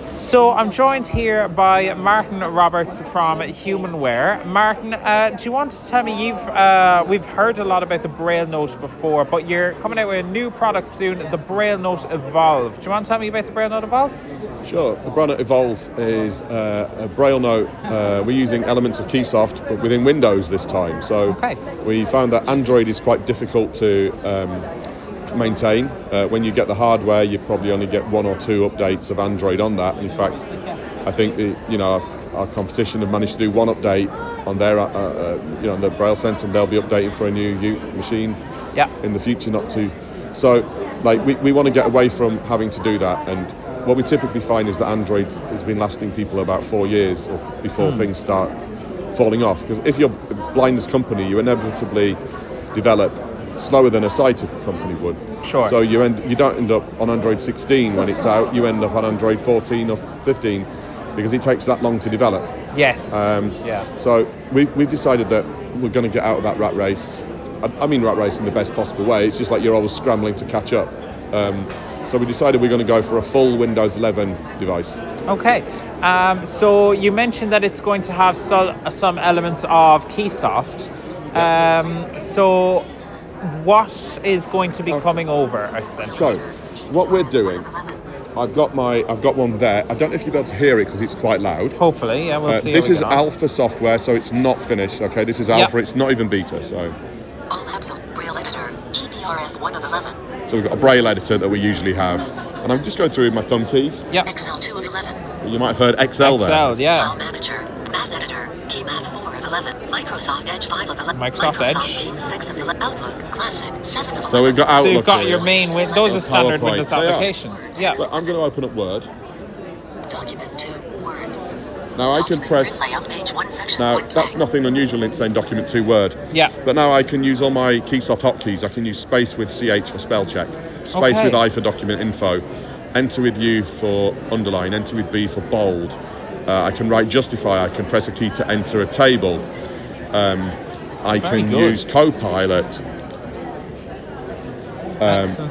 So I'm joined here by Martin Roberts from HumanWare. Martin, do you want to tell me, we've heard a lot about the BrailleNote before, but you're coming out with a new product soon, the BrailleNote Evolve. Do you want to tell me about the BrailleNote Evolve? Sure. The BrailleNote Evolve is a BrailleNote. We're using elements of Keysoft, but within Windows this time. So we found that Android is quite difficult to maintain. When you get the hardware, you probably only get 1 or 2 updates of Android on that. In fact, I think our competition have managed to do 1 update on their on the Braille Centre, and they'll be updating for a new machine in the future. Not too. So, we want to get away from having to do that. And what we typically find is that Android has been lasting people about 4 years before things start falling off. Because if you're a blindness company, you inevitably develop slower than a sighted company would. Sure. So you don't end up on Android 16 when it's out. You end up on Android 14 or 15 because it takes that long to develop. Yes. So we've decided that we're going to get out of that rat race. I mean rat race in the best possible way. It's just like you're always scrambling to catch up. So we decided we're going to go for a full Windows 11 device. Okay. So you mentioned that it's going to have some elements of Keysoft. So what is going to be coming over, essentially? So, what we're doing, I've got one there. I don't know if you'll be able to hear it because it's quite loud. Hopefully, yeah, we'll see. This is alpha software, so it's not finished. Okay, this is alpha. It's not even beta. So. All apps of Braille editor, GBRF 1 of 11. So we've got a Braille editor that we usually have, and I'm just going through my thumb keys. Yeah. Excel 2 of 11. You might have heard Excel there. Excel, yeah. File manager, math editor, KeyMath 4 of 11. Microsoft Edge 5 of 11. Microsoft Edge. Teams 6 of 11. Outlook Classic 7 of 11. So we've got Outlook. So you've got here. your main those are standard PowerPoint. Windows applications. Yeah. But I'm going to open up Word. Document 2 Word. Now I can press. Layout page 1 section Now 1. that's nothing unusual in saying document 2 Word. Yeah. But now I can use all my Keysoft hotkeys. I can use space with CH for spell check, space with I for document info, enter with U for underline, enter with B for bold. I can write justify. I can press a key to enter a table. I can use Copilot.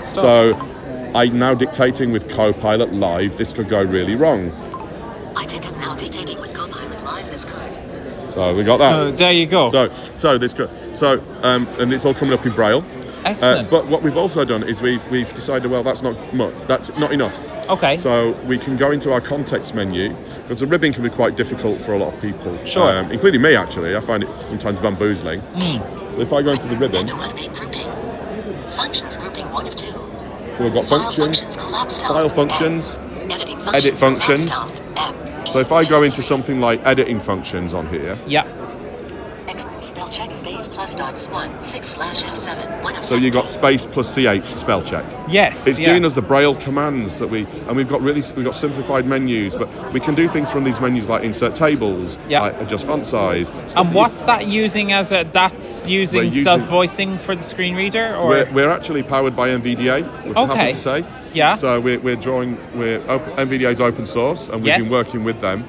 So I'm now dictating with Copilot live. This could go really wrong. I take it now dictating with Copilot live. This could. So we got that. There you go. So this could. So and it's all coming up in Braille. Excellent. But what we've also done is we've decided, well, that's not much. That's not enough. Okay. So we can go into our context menu, because the ribbing can be quite difficult for a lot of people. Sure. Including me, actually. I find it sometimes bamboozling. So if I go into the ribbon. Functions grouping 1 of 2. So we've got functions, file functions, edit functions. So if I go into something like editing functions on here. Yeah. Spell check space plus dots 1 6/F7 1 of So you got space plus CH spell check. Yes. It's giving us the Braille commands that we've got simplified menus, but we can do things from these menus like insert tables, like adjust font size. And what's that using that's using self-voicing for the screen reader, or we're actually powered by NVDA. We're happy to say. Yeah. So NVDA's open source, and we've been working with them.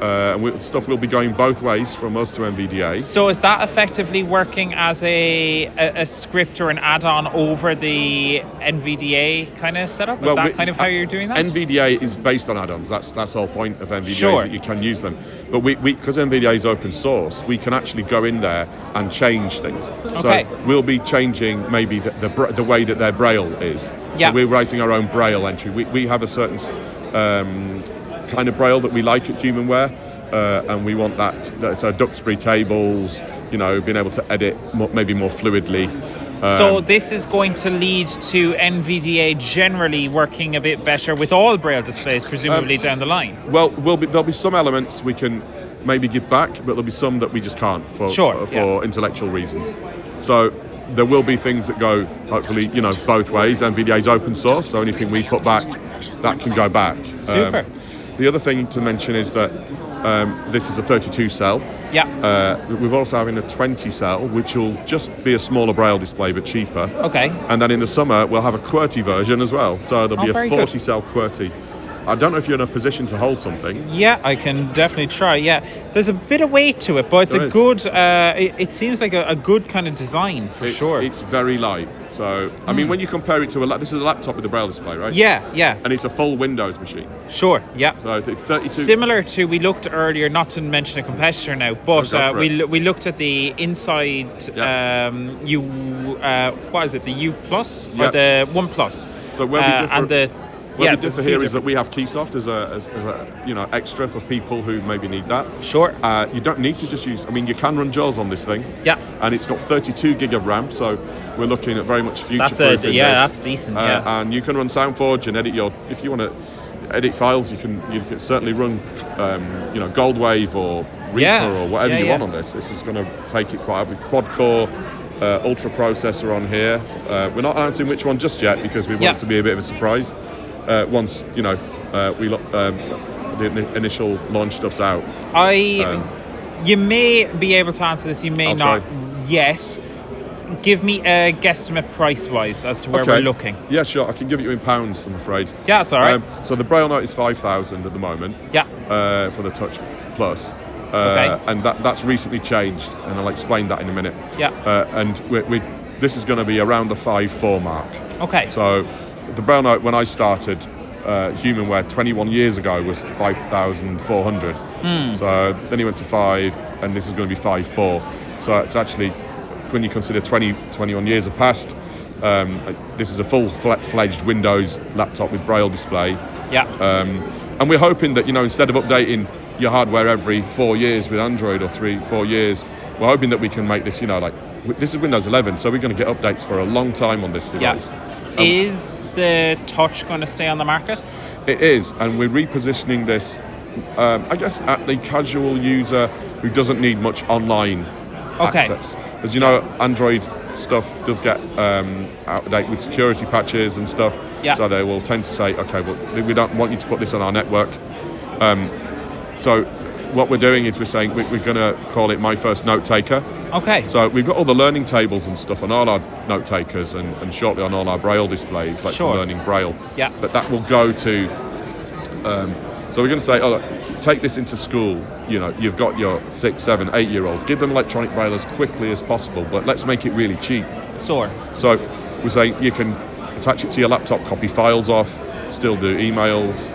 And stuff will be going both ways from us to NVDA. So is that effectively working as a script or an add-on over the NVDA kind of setup? Is that kind of how you're doing that? NVDA is based on add-ons. That's the whole point of NVDA, is that you can use them. But because NVDA is open source, we can actually go in there and change things. So we'll be changing maybe the way that their Braille is. So we're writing our own Braille entry. We have a certain kind of Braille that we like at HumanWare. and we want that. So Duxbury tables, being able to edit maybe more fluidly. So this is going to lead to NVDA generally working a bit better with all Braille displays, presumably down the line. Well, there'll be some elements we can maybe give back, but there'll be some that we just can't for intellectual reasons. So there will be things that go, hopefully, both ways. NVDA is open source, so anything we put back, that can go back. Super. The other thing to mention is that this is a 32 cell. Yeah. We're also having a 20 cell, which will just be a smaller Braille display but cheaper. Okay. And then in the summer we'll have a QWERTY version as well. So there'll be a 40 cell QWERTY. I don't know if you're in a position to hold something. Yeah, I can definitely try. Yeah, there's a bit of weight to it, but it's good. It seems like a good kind of design for sure. It's very light. So I mean, when you compare it to this is a laptop with a Braille display, right? Yeah. And it's a full Windows machine. Sure. Yeah. So it's 32. Similar to we looked earlier, not to mention a competitor now, but we looked at the Inside what is it? The U Plus or the One Plus? So where we differ, and the Where we differ here is that we have Keysoft as a extra for people who maybe need that. Sure. You don't need to just use. I mean, you can run JAWS on this thing. Yeah. And it's got 32 gig of RAM, so we're looking at very much future-proof. That's decent. And you can run SoundForge and edit if you want to edit files. You can certainly run, Goldwave or Reaper or whatever you want on this. This is going to take it quite a quad-core. Ultra processor on here. We're not announcing which one just yet because we want it to be a bit of a surprise. Once we the initial launch stuff's out. You may be able to answer this. You may not yet. Give me a guesstimate price-wise as to where we're looking. Yeah, sure. I can give it you in pounds, I'm afraid. Yeah, that's all right. So the BrailleNote is 5,000 at the moment. Yeah. For the Touch Plus. And that's recently changed, and I'll explain that in a minute. Yeah. And this is going to be around the 5.4 mark. Okay. So the BrailleNote, when I started HumanWare 21 years ago, was 5,400. So then he went to 5, and this is going to be 5.4. So it's actually, when you consider 21 years have passed, this is a full-fledged Windows laptop with Braille display. Yeah. And we're hoping that, instead of updating your hardware every 4 years with Android or 3-4 years, we're hoping that we can make this, this is Windows 11, so we're going to get updates for a long time on this device. Yeah. Is the Touch going to stay on the market? It is, and we're repositioning this, I guess, at the casual user who doesn't need much online access. As you know, Android stuff does get out of date with security patches and stuff, so they will tend to say, okay, well, we don't want you to put this on our network. So what we're doing is we're saying we're going to call it My First Note Taker. Okay. So we've got all the learning tables and stuff on all our note takers and shortly on all our Braille displays, like for learning Braille. Yeah. But that will go to. So we're going to say, take this into school. You've got your 6, 7, 8-year-olds. Give them electronic Braille as quickly as possible, but let's make it really cheap. So we're saying you can attach it to your laptop, copy files off, still do emails.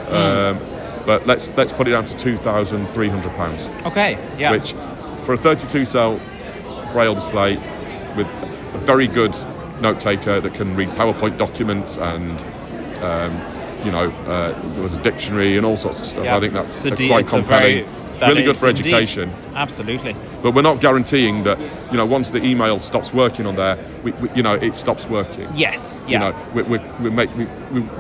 But let's put it down to £2,300. Okay, yeah. Which, for a 32-cell Braille display with a very good note taker that can read PowerPoint documents and, with a dictionary and all sorts of stuff, I think that's quite compelling. Really good for education. Indeed. Absolutely. But we're not guaranteeing that, once the email stops working on there, it stops working. Yes. Yeah. We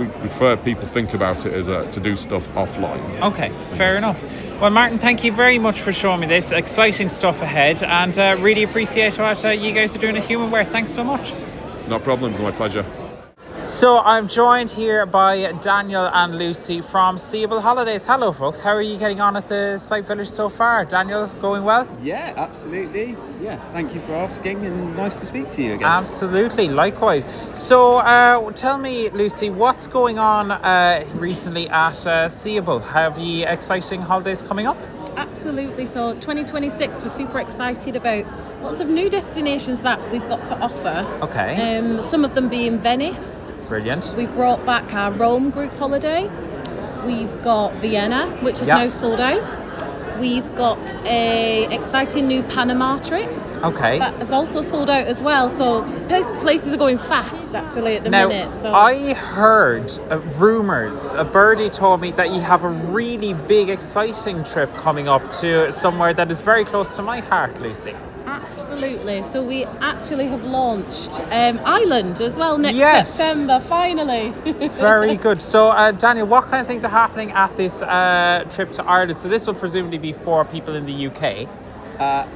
prefer people think about it as to do stuff offline. Okay, fair enough. Well, Martin, thank you very much for showing me this. Exciting stuff ahead, and really appreciate what you guys are doing at HumanWare. Thanks so much. No problem. My pleasure. So I'm joined here by Daniel and Lucy from Seable Holidays. Hello, folks. How are you getting on at the Site Village so far? Daniel, going well? Yeah, absolutely. Yeah, thank you for asking, and nice to speak to you again. Absolutely, likewise. So tell me, Lucy, what's going on recently at Seable? Have you exciting holidays coming up? Absolutely. So 2026, we're super excited about lots of new destinations that we've got to offer. Okay. Some of them being Venice. Brilliant. We brought back our Rome group holiday. We've got Vienna, which is now sold out. We've got a exciting new Panama trip. Okay. That is also sold out as well. So places are going fast actually at the minute. So I heard rumours. A birdie told me that you have a really big, exciting trip coming up to somewhere that is very close to my heart, Lucy. Absolutely. So we actually have launched Ireland as well next September, finally. Very good. So, Daniel, what kind of things are happening at this trip to Ireland? So this will presumably be for people in the UK. No,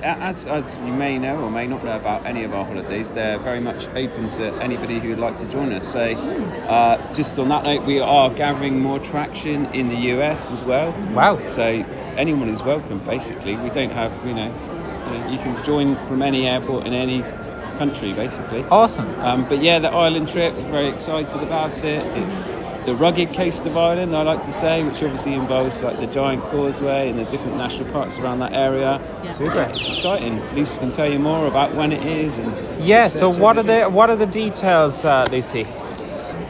as you may know or may not know about any of our holidays, they're very much open to anybody who would like to join us. So just on that note, we are gathering more traction in the US as well. Wow. So anyone is welcome, basically. We don't have, you can join from any airport in any country, basically. Awesome. But yeah, the Ireland trip, very excited about it. It's the rugged coast of Ireland, I like to say, which obviously involves like the giant causeway and the different national parks around that area. Yeah. Super. Yeah, it's exciting. Lucy can tell you more about when it is. So what are the details, Lucy?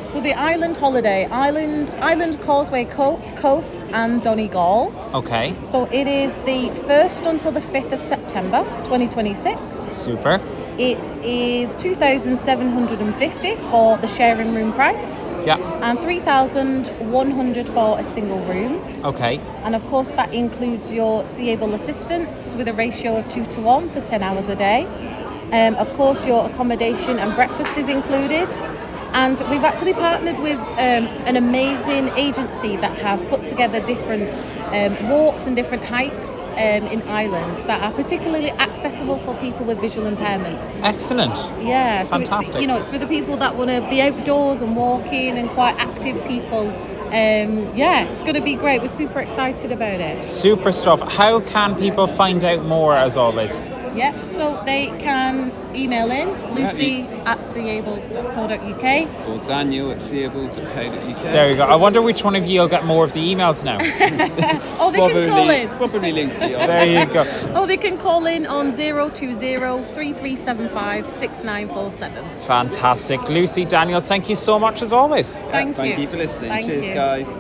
So the Ireland holiday, Ireland Causeway Coast and Donegal. Okay. So it is the 1st until the 5th of September 2026. Super. It is $2,750 for the sharing room price. Yeah. And $3,100 for a single room. Okay. And of course that includes your Seable assistance with a ratio of 2:1 for 10 hours a day. Of course your accommodation and breakfast is included. And we've actually partnered with an amazing agency that have put together different walks and different hikes in Ireland that are particularly accessible for people with visual impairments. Excellent. Yeah, so fantastic. It's for the people that want to be outdoors and walking and quite active people. It's going to be great. We're super excited about it. Super stuff. How can people find out more, as always? Yeah, so they can email in lucy@seable.co.uk or daniel@seable.co.uk. There you go. I wonder which one of you will get more of the emails now. Oh, they can call in. Probably Lucy. There you go. Oh, they can call in on 020-3375-6947. Fantastic. Lucy, Daniel, thank you so much as always. Thank you for listening. Thank Cheers, you. guys.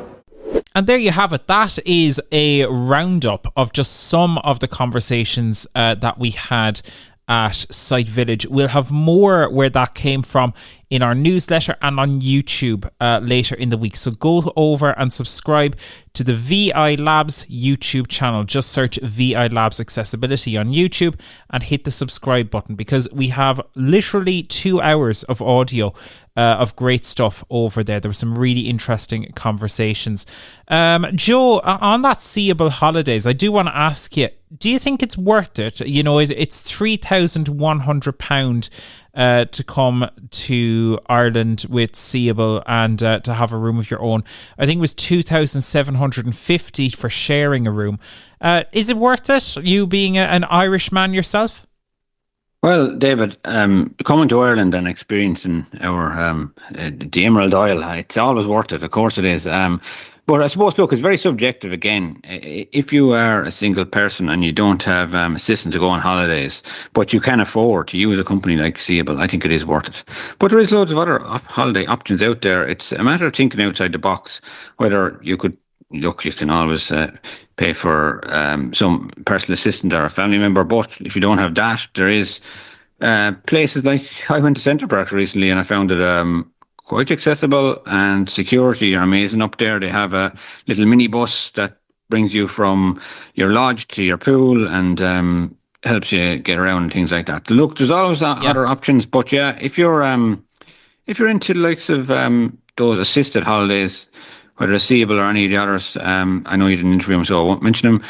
And there you have it. That is a roundup of just some of the conversations that we had at Site Village. We'll have more where that came from in our newsletter and on YouTube later in the week. So go over and subscribe to the VI Labs YouTube channel. Just search VI Labs Accessibility on YouTube and hit the subscribe button, because we have literally 2 hours of audio of great stuff over there. There were some really interesting conversations. Joe, on that Seable holidays, I do want to ask you, do you think it's worth it? It's £3,100 to come to Ireland with Seable and to have a room of your own. I think it was $2,750 for sharing a room. Is it worth it, you being an Irish man yourself? Well, David, coming to Ireland and experiencing our the Emerald Isle, it's always worth it. Of course it is. But I suppose, look, it's very subjective again. If you are a single person and you don't have assistance to go on holidays, but you can afford to use a company like Seable, I think it is worth it. But there is loads of other holiday options out there. It's a matter of thinking outside the box, whether you could, look, you can always pay for some personal assistant or a family member, but if you don't have that, there is places like, I went to Centre Parks recently and I found it quite accessible, and security are amazing up there. They have a little mini bus that brings you from your lodge to your pool and helps you get around and things like that. Look, there's always other options, but yeah, if you're into the likes of those assisted holidays, whether it's Seable or any of the others, I know you didn't interview them, so I won't mention them.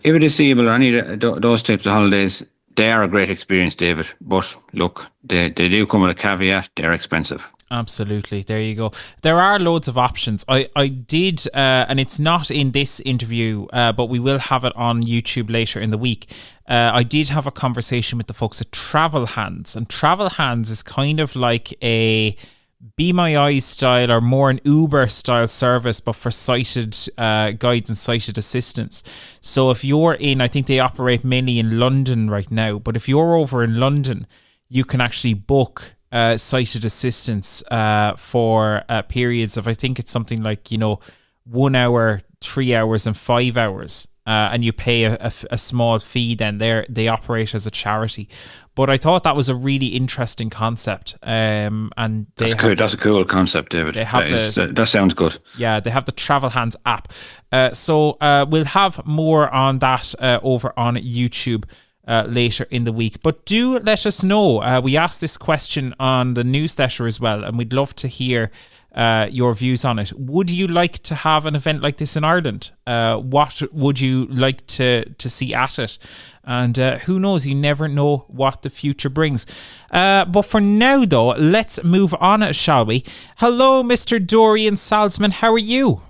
If it is Seable or any of those types of holidays, they are a great experience, David. But look, they do come with a caveat. They're expensive. Absolutely. There you go. There are loads of options. I did, and it's not in this interview, but we will have it on YouTube later in the week. I did have a conversation with the folks at Travel Hands, and Travel Hands is kind of like a Be My Eyes style, or more an Uber style service, but for sighted guides and sighted assistants. So if you're in, I think they operate mainly in London right now, but if you're over in London, you can actually book sighted assistance for periods of, I think it's something like 1 hour, 3 hours and 5 hours. and you pay a small fee. Then they operate as a charity. But I thought that was a really interesting concept. And that's cool. That's a cool concept, David. That sounds good. Yeah, they have the Travel Hands app. So we'll have more on that over on YouTube later in the week. But do let us know. We asked this question on the newsletter as well, and we'd love to hear your views on it. Would you like to have an event like this in Ireland? What would you like to see at it? And who knows, you never know what the future brings. But for now, though, let's move on, shall we? Hello, Mr. Dorian Salzman. How are you?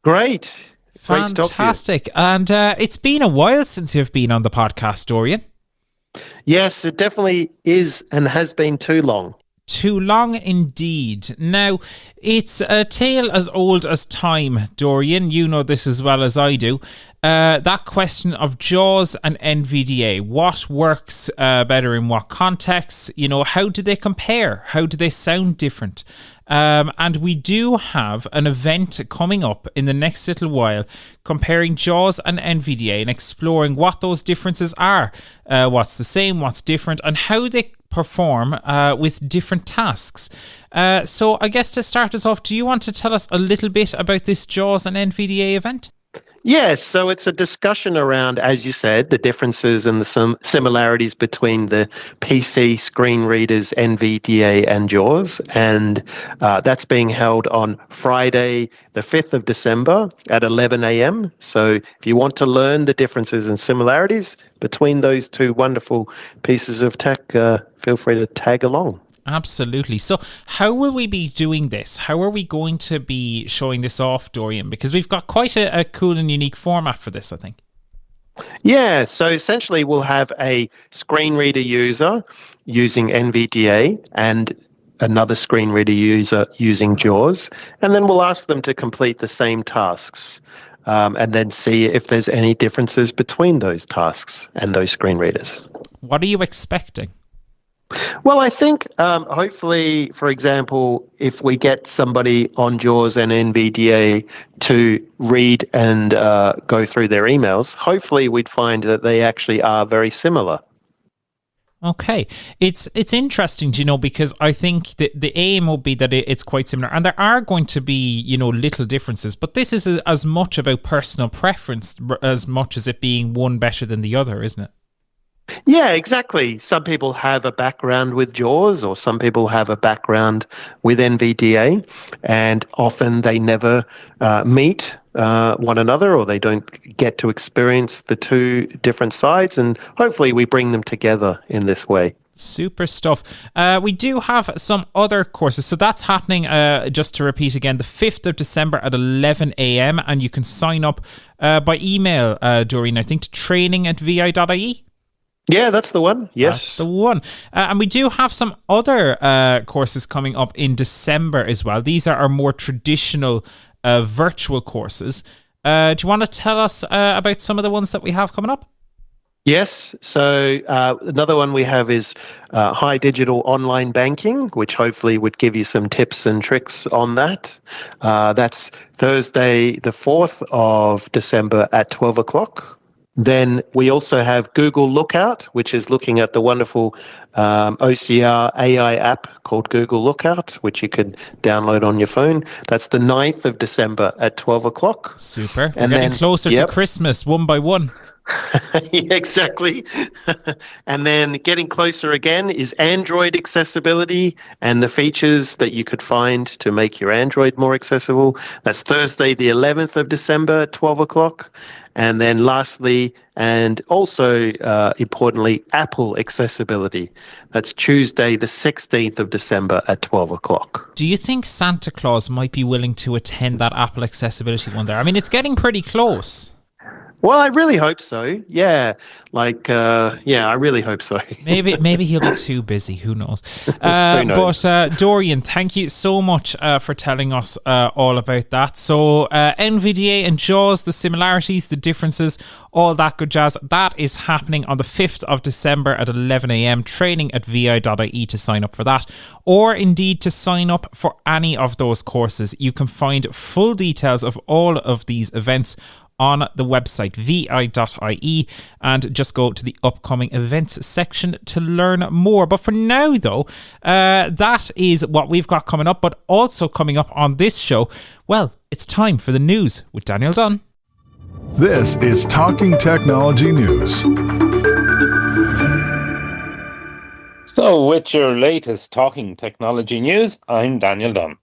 Great. Fantastic. And it's been a while since you've been on the podcast, Dorian. Yes, it definitely is and has been too long. Too long indeed. Now, it's a tale as old as time, Dorian. You know this as well as I do. That question of JAWS and NVDA. What works better in what contexts? You know, how do they compare? How do they sound different? And we do have an event coming up in the next little while comparing JAWS and NVDA and exploring what those differences are, what's the same, what's different, and how they perform with different tasks. So I guess to start us off, do you want to tell us a little bit about this JAWS and NVDA event? Yes, so it's a discussion around, as you said, the differences and the similarities between the PC screen readers, NVDA and JAWS, and that's being held on Friday, the 5th of December at 11 a.m. So if you want to learn the differences and similarities between those two wonderful pieces of tech, feel free to tag along. Absolutely. So how will we be doing this? How are we going to be showing this off, Dorian? Because we've got quite a cool and unique format for this, I think. Yeah, so essentially we'll have a screen reader user using NVDA and another screen reader user using JAWS, and then we'll ask them to complete the same tasks and then see if there's any differences between those tasks and those screen readers. What are you expecting? Well, I think hopefully, for example, if we get somebody on JAWS and NVDA to read and go through their emails, hopefully we'd find that they actually are very similar. Okay. It's interesting, you know, because I think the aim will be that it's quite similar, and there are going to be, you know, little differences, but this is as much about personal preference as much as it being one better than the other, isn't it? Yeah, exactly. Some people have a background with JAWS or some people have a background with NVDA, and often they never meet one another, or they don't get to experience the two different sides, and hopefully we bring them together in this way. Super stuff. We do have some other courses. So that's happening, just to repeat again, the 5th of December at 11 a.m. And you can sign up by email, Dorian, I think, to training@vi.ie. Yeah, that's the one. Yes. That's the one. And we do have some other courses coming up in December as well. These are our more traditional virtual courses. Do you want to tell us about some of the ones that we have coming up? Yes. So another one we have is High Digital Online Banking, which hopefully would give you some tips and tricks on that. That's Thursday, the 4th of December at 12 o'clock. Then we also have Google Lookout, which is looking at the wonderful OCR AI app called Google Lookout, which you can download on your phone. That's the 9th of December at 12 o'clock. Super. We're getting closer to Christmas, one by one. Yeah, exactly. And then getting closer again is Android accessibility and the features that you could find to make your Android more accessible. That's Thursday, the 11th of December at 12 o'clock. And then lastly, and also importantly, Apple accessibility. That's Tuesday, the 16th of December at 12 o'clock. Do you think Santa Claus might be willing to attend that Apple accessibility one there? I mean, it's getting pretty close. Well, I really hope so. Yeah, I really hope so. maybe he'll be too busy. Who knows? Who knows? But Dorian, thank you so much for telling us all about that. So NVDA and JAWS, the similarities, the differences, all that good jazz. That is happening on the 5th of December at 11 a.m. training@vi.ie to sign up for that, or indeed to sign up for any of those courses. You can find full details of all of these events on the website vi.ie and just go to the upcoming events section to learn more. But for now, though, that is what we've got coming up. But also coming up on this show, well, it's time for the news with Daniel Dunn. This is Talking Technology News. So, with your latest Talking Technology News, I'm Daniel Dunn.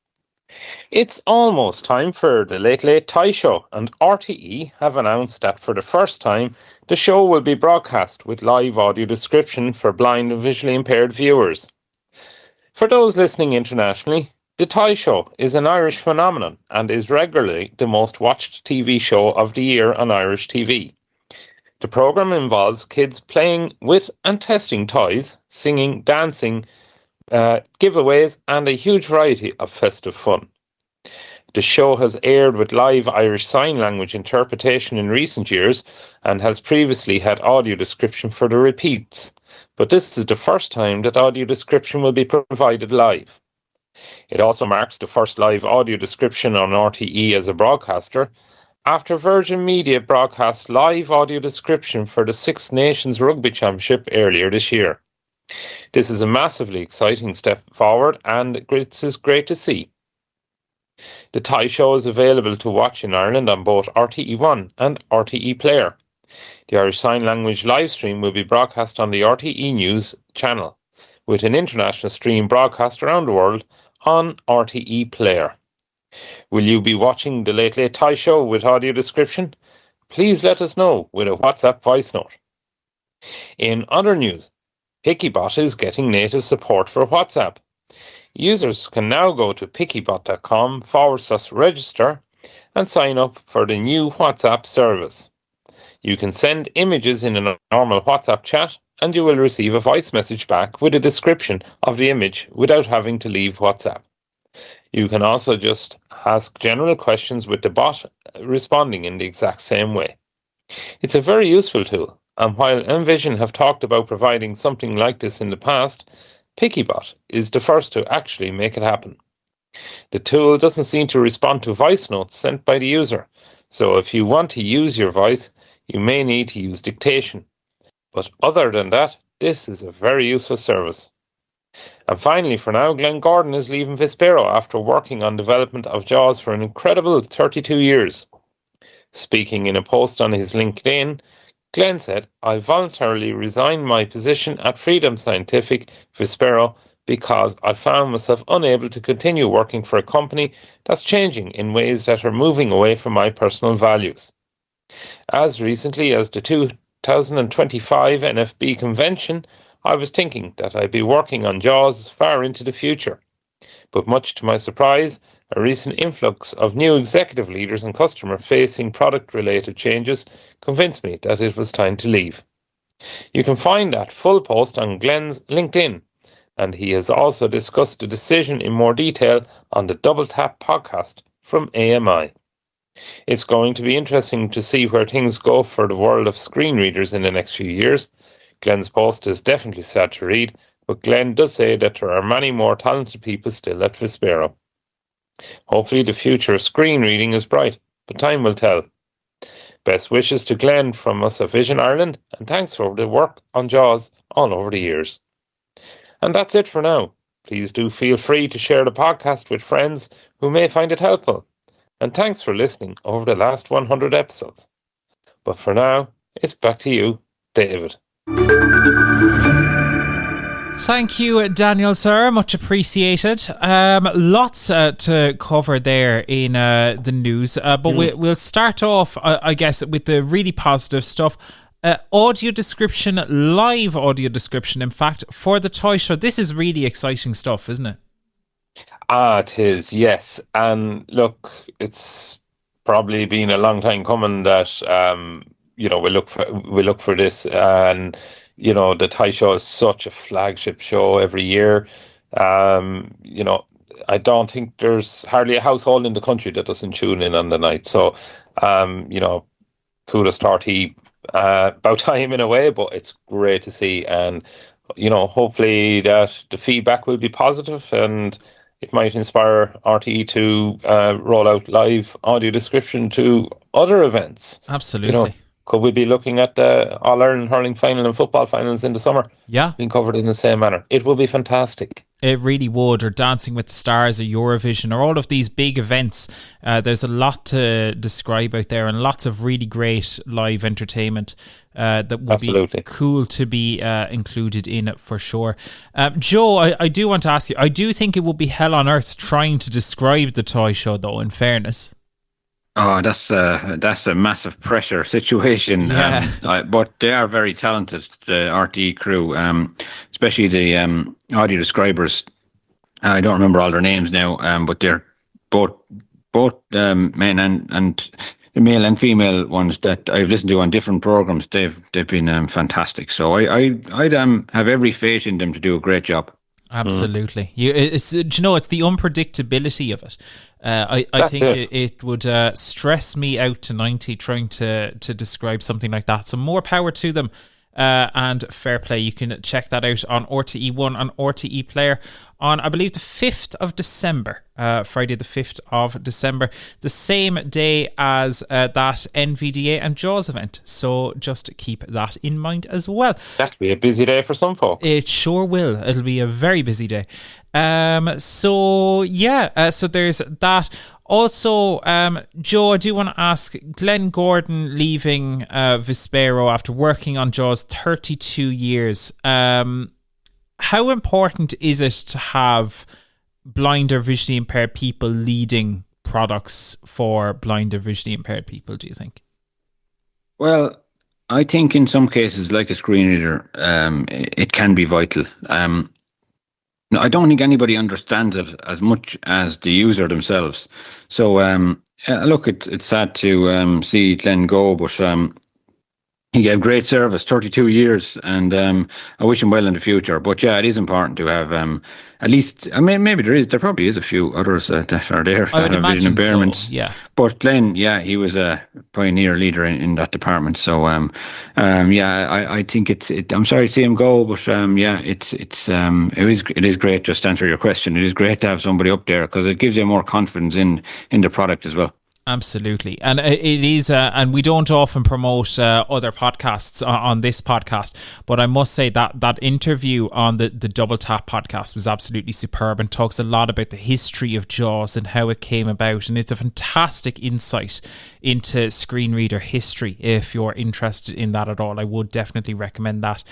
It's almost time for the Late Late Tie Show, and RTE have announced that for the first time, the show will be broadcast with live audio description for blind and visually impaired viewers. For those listening internationally, the Tie Show is an Irish phenomenon and is regularly the most watched TV show of the year on Irish TV. The programme involves kids playing with and testing toys, singing, dancing, giveaways and a huge variety of festive fun. The show has aired with live Irish Sign Language interpretation in recent years and has previously had audio description for the repeats, but this is the first time that audio description will be provided live. It also marks the first live audio description on RTE as a broadcaster, after Virgin Media broadcast live audio description for the Six Nations Rugby Championship earlier this year. This is a massively exciting step forward, and it is great to see. The Tie Show is available to watch in Ireland on both RTE1 and RTE Player. The Irish Sign Language live stream will be broadcast on the RTE News channel, with an international stream broadcast around the world on RTE Player. Will you be watching the Late Late Tie Show with audio description? Please let us know with a WhatsApp voice note. In other news, PickyBot is getting native support for WhatsApp. Users can now go to pickybot.com/register and sign up for the new WhatsApp service. You can send images in a normal WhatsApp chat and you will receive a voice message back with a description of the image without having to leave WhatsApp. You can also just ask general questions with the bot responding in the exact same way. It's a very useful tool, and while Envision have talked about providing something like this in the past, PickyBot is the first to actually make it happen. The tool doesn't seem to respond to voice notes sent by the user, so if you want to use your voice, you may need to use dictation. But other than that, this is a very useful service. And finally, for now, Glenn Gordon is leaving Vispero after working on development of JAWS for an incredible 32 years. Speaking in a post on his LinkedIn, Glenn said, "I voluntarily resigned my position at Freedom Scientific Vispero because I found myself unable to continue working for a company that's changing in ways that are moving away from my personal values." As recently as the 2025 NFB convention, I was thinking that I'd be working on JAWS far into the future. But much to my surprise, a recent influx of new executive leaders and customer-facing product-related changes convinced me that it was time to leave. You can find that full post on Glenn's LinkedIn, and he has also discussed the decision in more detail on the Double Tap podcast from AMI. It's going to be interesting to see where things go for the world of screen readers in the next few years. Glenn's post is definitely sad to read, but Glenn does say that there are many more talented people still at Vispero. Hopefully the future of screen reading is bright, but time will tell. Best wishes to Glenn from us at Vision Ireland, and thanks for the work on JAWS all over the years. And that's it for now. Please do feel free to share the podcast with friends who may find it helpful. And thanks for listening over the last 100 episodes. But for now, it's back to you, David. Thank you, Daniel, sir. Much appreciated. Lots to cover there in the news, but we'll start off, I guess, with the really positive stuff. Audio description, live audio description, in fact, for the toy show. This is really exciting stuff, isn't it? It is, yes. And look, it's probably been a long time coming that we look for this, and the Tie Show is such a flagship show every year. I don't think there's hardly a household in the country that doesn't tune in on the night. So, kudos to RT, about time in a way, but it's great to see. And, hopefully that the feedback will be positive and it might inspire RTE to roll out live audio description to other events. Absolutely. Could we be looking at the All-Ireland hurling final and football finals in the summer? Yeah. Being covered in the same manner. It will be fantastic. It really would, or Dancing with the Stars, or Eurovision, or all of these big events. There's a lot to describe out there, and lots of really great live entertainment that would be cool to be included in it for sure. Joe, I do want to ask you, I do think it would be hell on earth trying to describe the toy show, though, in fairness. Oh, that's a massive pressure situation. Yeah. But they are very talented, the RTE crew, especially the audio describers. I don't remember all their names now, but they're both men and the male and female ones that I've listened to on different programs. They've been fantastic. So I'd have every faith in them to do a great job. Absolutely. It's the unpredictability of it. I think it would stress me out to 90 trying to describe something like that. So more power to them. And fair play. You can check that out on RTE1 and RTE Player on, I believe, the 5th of December, Friday the 5th of December, the same day as that NVDA and JAWS event. So just keep that in mind as well. That'll be a busy day for some folks. It sure will. It'll be a very busy day. So there's that. Also, Joe, I do want to ask, Glenn Gordon leaving Vispero after working on JAWS 32 years. How important is it to have blind or visually impaired people leading products for blind or visually impaired people, do you think? Well, I think in some cases, like a screen reader, it can be vital. No, I don't think anybody understands it as much as the user themselves. So, look, it's sad to see Glenn go, but he gave great service, 32 years, and I wish him well in the future. But yeah, it is important to have at least, I mean, maybe there probably is a few others that are there I would that have vision imagine impairments. so, yeah. But Glenn, yeah, he was a pioneer leader in that department. So, I think it's. I'm sorry to see him go, but it is great. Just to answer your question, it is great to have somebody up there because it gives you more confidence in the product as well. Absolutely. And it is, and we don't often promote other podcasts on this podcast, but I must say that interview on the Double Tap podcast was absolutely superb and talks a lot about the history of JAWS and how it came about. And it's a fantastic insight into screen reader history. If you're interested in that at all, I would definitely recommend that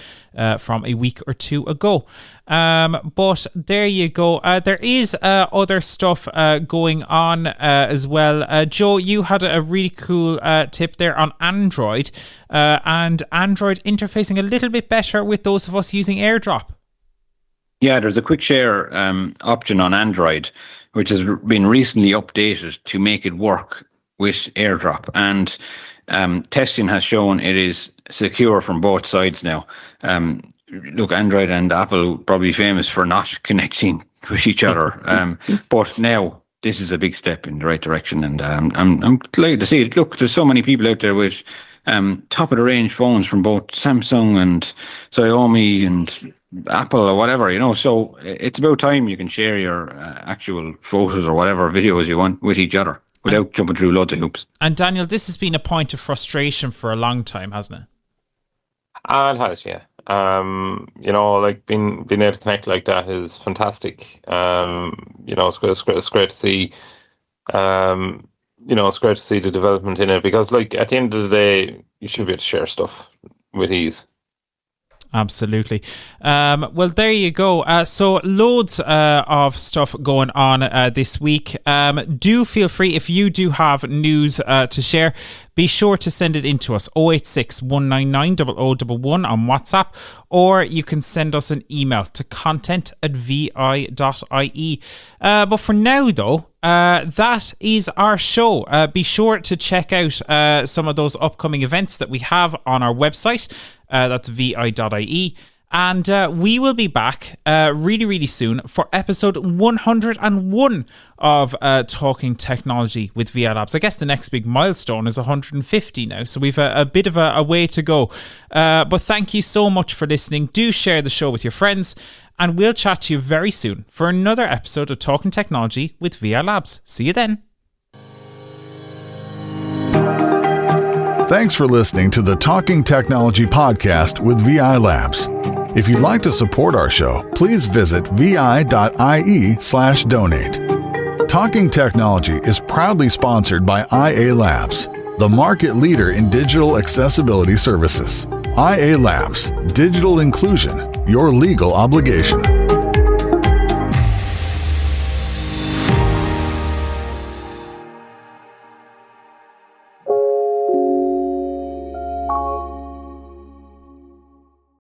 from a week or two ago. But there you go. There is other stuff going on as well. Joe, you had a really cool tip there on Android and Android interfacing a little bit better with those of us using AirDrop. Yeah, there's a quick share option on Android, which has been recently updated to make it work with AirDrop. And testing has shown it is secure from both sides now. Look, Android and Apple probably famous for not connecting with each other, but now this is a big step in the right direction, and I'm glad to see it. Look, there's so many people out there with top of the range phones from both Samsung and Xiaomi and Apple or whatever, So it's about time you can share your actual photos or whatever videos you want with each other without jumping through loads of hoops. And Daniel, this has been a point of frustration for a long time, hasn't it? It has, yeah. Like being able to connect like that is fantastic. It's great to see. It's great to see the development in it because, like, at the end of the day, you should be able to share stuff with ease. Absolutely. Well, there you go. So loads of stuff going on this week. Do feel free, if you do have news to share, be sure to send it in to us, 086 199 0011 on WhatsApp, or you can send us an email to content@vi.ie. But for now, though, that is our show. Be sure to check out some of those upcoming events that we have on our website. That's vi.ie. And we will be back really, really soon for episode 101 of Talking Technology with VI Labs. I guess the next big milestone is 150 now, so we've a bit of a way to go. But thank you so much for listening. Do share the show with your friends, and we'll chat to you very soon for another episode of Talking Technology with VI Labs. See you then. Thanks for listening to the Talking Technology podcast with VI Labs. If you'd like to support our show, please visit vi.ie/donate. Talking Technology is proudly sponsored by IA Labs, the market leader in digital accessibility services. IA Labs, digital inclusion, your legal obligation.